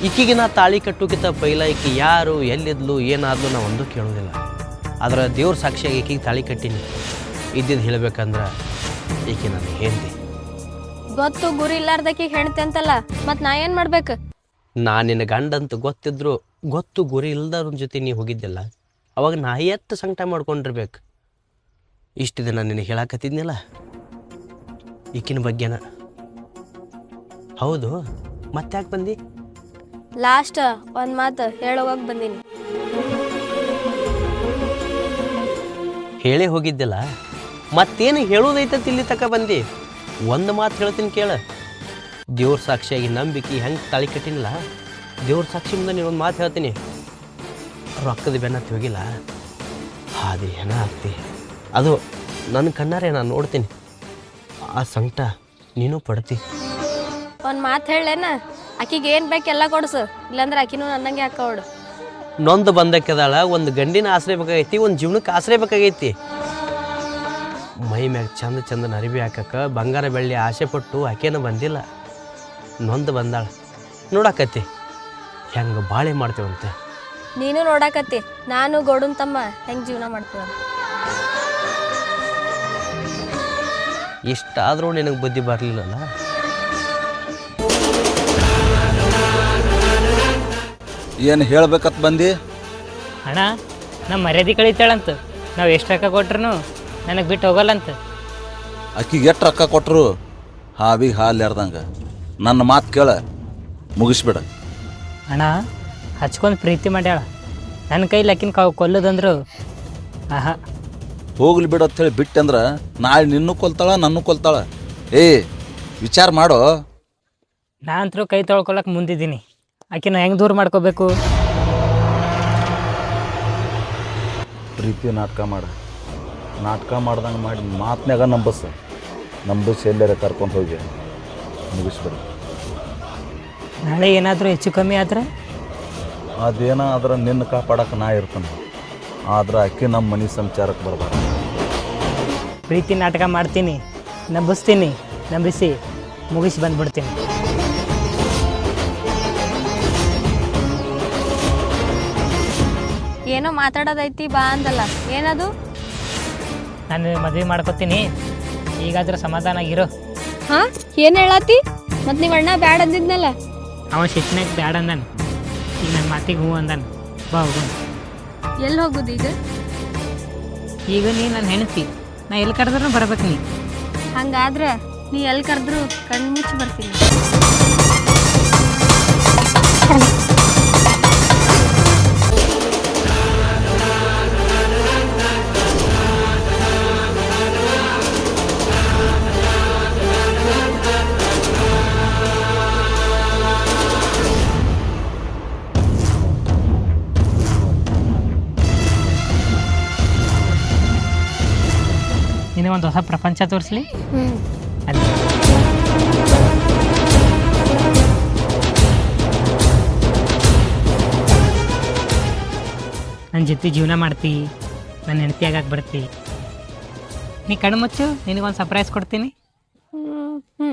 ಈಕಿಗೆ ನಾ ತಾಳಿ ಕಟ್ಟೋಕ್ಕಿಂತ ಪೈಲ ಈಕಿ ಯಾರು, ಎಲ್ಲಿದ್ಲು, ಏನಾದ್ಲು ನಾ ಒಂದು ಕೇಳೋದಿಲ್ಲ. ಆದ್ರೆ ದೇವ್ರ ಸಾಕ್ಷಿಯಾಗಿ ಈಕಿಗೆ ತಾಳಿ ಕಟ್ಟೀನಿ. ಇದ್ದಿದ್ದು ಹೇಳ್ಬೇಕಂದ್ರೆ ಈಕೆ ನನ್ನ ಹೆಂಡತಿ. ಗೊತ್ತು ಗುರಿ ಇಲ್ಲಾರ್ದಕ್ಕೀಗ ಹೆಣ್ತಿ ಅಂತಲ್ಲ, ಮತ್ತು ನಾ ಏನು ಮಾಡ್ಬೇಕು? ನಾನು ನಿನ್ನ ಗಂಡಂತ ಗೊತ್ತಿದ್ರು ಗೊತ್ತು ಗುರಿ ಇಲ್ದವ್ರ ಜೊತೆ ನೀ ಹೋಗಿದ್ದಿಲ್ಲ. ಅವಾಗ ನಾ ಎಷ್ಟು ಸಂಕಟ ಮಾಡ್ಕೊಂಡಿರ್ಬೇಕು. ಇಷ್ಟು ದಿನ ನಿನಗೆ ಹೇಳಕತ್ತಿದ್ನಲ್ಲ ಈಕಿನ ಬಗ್ಗೆನ. ಹೌದು ಮತ್ತೆ ಯಾಕೆ ಬಂದು? ಲಾಸ್ಟ್ ಒಂದು ಮಾತು ಹೇಳೋವಾಗ ಬಂದೀನಿ. ಹೇಳೇ ಹೋಗಿದ್ದಿಲ್ಲ, ಮತ್ತೇನು ಹೇಳೋದೈತತ್ ಇಲ್ಲಿ ತಕ ಬಂದು. ಒಂದು ಮಾತು ಹೇಳ್ತೀನಿ ಕೇಳ, ದೇವ್ರ ಸಾಕ್ಷಿಯಾಗಿ ನಂಬಿಕೆ ಹೆಂಗೆ ತಾಳಿ ಕಟ್ಟಿನಿಲ್ಲ, ದೇವ್ರ ಸಾಕ್ಷಿ ಮುಂದೆ ನೀನೊಂದು ಮಾತು ಹೇಳ್ತೀನಿ. ರೊಕ್ಕದ ಬೆನ್ನತ್ತಿ ಹೋಗಿಲ್ಲ, ಹಾದಿ ಹೆಣ ಆಗ್ತಿ. ಅದು ನನ್ನ ಕಣ್ಣಾರೆ ನಾನು ನೋಡ್ತೀನಿ. ಆ ಸಂಕಟ ನೀನು ಪಡ್ತಿ. ಒಂದು ಮಾತು ಹೇಳೇನ, ಆಕಿಗೆ ಏನು ಬೇಕು ಎಲ್ಲ ಕೊಡ್ಸು, ಇಲ್ಲಾಂದ್ರೆ ಆಕಿನೂ ನನ್ನಂಗೆ ಹಾಕೋಡು. ನೊಂದು ಬಂದಕ್ಕೆದಾಳ, ಒಂದು ಗಂಡಿನ ಆಸರೆ ಬೇಕಾಗೈತಿ, ಒಂದು ಜೀವನಕ್ಕೆ ಆಸರೆ ಬೇಕಾಗೈತಿ. ಮೈ ಮ್ಯಾಗ ಚಂದ ಚಂದನ ಅರಿವಿ ಹಾಕಕ್ಕೆ ಬಂಗಾರ ಬೆಳ್ಳಿ ಆಸೆ ಪಟ್ಟು ಆಕೆನ ಬಂದಿಲ್ಲ, ನೊಂದು ಬಂದಾಳ. ನೋಡಾಕತ್ತಿ ಹೆಂಗೆ ಬಾಳೆ ಮಾಡ್ತೇವಂತೆ. ನೀನು ನೋಡಾಕತ್ತಿ ನಾನು ಗೌಡನ್ ತಮ್ಮ ಹೆಂಗೆ ಜೀವನ ಮಾಡ್ತೀವ. ಇಷ್ಟಾದರೂ ನಿನಗೆ ಬುದ್ಧಿ ಬರಲಿಲ್ಲಲ್ಲ. ಏನು ಹೇಳ್ಬೇಕತ್ ಬಂದು? ಅಣ್ಣ ನಮ್ಮ ಮರ್ಯಾದೆ ಕಳೀತಾಳಂತ, ನಾವು ಎಷ್ಟು ರೊಕ್ಕ ಕೊಟ್ರು ನನಗೆ ಬಿಟ್ಟು ಹೋಗಲ್ಲಂತ. ಆಕಿಗೆ ಎಷ್ಟು ರೊಕ್ಕ ಕೊಟ್ಟರು ಹಾವಿಗೆ ಹಾಲು ಎರ್ದಂಗೆ. ನನ್ನ ಮಾತು ಕೇಳ, ಮುಗಿಸ್ಬಿಡ. ಅಣ್ಣ ಹಚ್ಕೊಂಡು ಪ್ರೀತಿ ಮಾಡ್ಯಾಳ, ನನ್ನ ಕೈಲಿ ಆಕಿನ ಕೊಲ್ಲೋದಂದ್ರು ಆಹಾ. ಹೋಗ್ಲಿ ಬಿಡು ಅಂತ ಹೇಳಿ ಬಿಟ್ಟಂದ್ರೆ ನಾಳೆ ನಿನ್ನೂ ಕೊಲ್ತಾಳ, ನನ್ನೂ ಕೊಲ್ತಾಳ. ವಿಚಾರ ಮಾಡೋ. ನಾ ಅಂತರೂ ಕೈ ತೊಳ್ಕೊಳಕ್ಕೆ ಮುಂದಿದ್ದೀನಿ, ಆಕಿನ ಹೆಂಗೆ ದೂರ ಮಾಡ್ಕೋಬೇಕು? ಪ್ರೀತಿ ನಾಟಕ ಮಾಡ್ದಂಗೆ ಮಾಡಿ ಮಾತನ್ಯಾಗ ನಂಬಸ್ ಎಲ್ಲಾರ ಕರ್ಕೊಂಡು ಹೋಗಿ ಮುಗಿಸ್ಬಿಡು. ನಾಳೆ ಏನಾದರೂ ಹೆಚ್ಚು ಕಮ್ಮಿ ಆದ್ರೆ ಅದೇನಾದ್ರೆ ನಿನ್ನ ಕಾಪಾಡಕ್ಕೆ ನಾ ಇರ್ತಾನೆ, ಆದ್ರೆ ಅಕ್ಕಿ ನಮ್ಮ ಮನೆ ಸಂಚಾರಕ್ಕೆ ಬರಬಾರ್ದು. ಪ್ರೀತಿ ನಾಟಕ ಮಾಡ್ತೀನಿ, ನಂಬಿಸ್ತೀನಿ, ನಂಬಿಸಿ ಮುಗಿಸಿ ಬಂದ್ಬಿಡ್ತೀನಿ. ಏನೋ ಮಾತಾಡೋದೈತಿ ಬಾ ಅಂದಲ್ಲ, ಏನದು? ನಾನು ಮದುವೆ ಮಾಡ್ಕೊತೀನಿ, ಈಗಾದ್ರೂ ಸಮಾಧಾನ ಆಗಿರೋ. ಹಾ ಏನು ಹೇಳತ್ತಿ? ಮತ್ತು ನೀವು ಅಣ್ಣ ಬ್ಯಾಡ ಅಂದಿದ್ನಲ್ಲ. ಅವ ಶಿಕ್ಷಣಕ್ಕೆ ಬ್ಯಾಡ ಅಂದಾನ, ಈಗ ನನ್ನ ಮಾತಿಗೆ ಹ್ಞೂ ಅಂದಾನ. ಬಾ ಹೋಗೋಣ. ಎಲ್ಲಿ ಹೋಗುದು ಈಗ? ಈಗ ನೀ ನನ್ನ ಹೆಣ್ತಿ, ನಾ ಎಲ್ಲಿ ಕರೆದ್ರೂ ಬರ್ಬೇಕು. ನೀ ಹಂಗಾದ್ರೆ ನೀ ಎಲ್ಲಿ ಕರೆದ್ರು ಕಣ್ಣು ಮುಚ್ಚಿ ಬರ್ತೀನಿ. ನಿನಗೆ ಒಂದು ಹೊಸ ಪ್ರಪಂಚ ತೋರಿಸ್ಲಿ. ಅಲ್ಲಿ ನನ್ನ ಜೊತೆ ಜೀವನ ಮಾಡ್ತಿ, ನನ್ನ ಹೆಂಡತಿ ಆಗಕ್ಕೆ ಬರ್ತಿ. ನೀ ಕಣ್ಣು ಮುಚ್ಚು, ನಿನಗೊಂದು ಸರ್ಪ್ರೈಸ್ ಕೊಡ್ತೀನಿ. ಹ್ಞೂ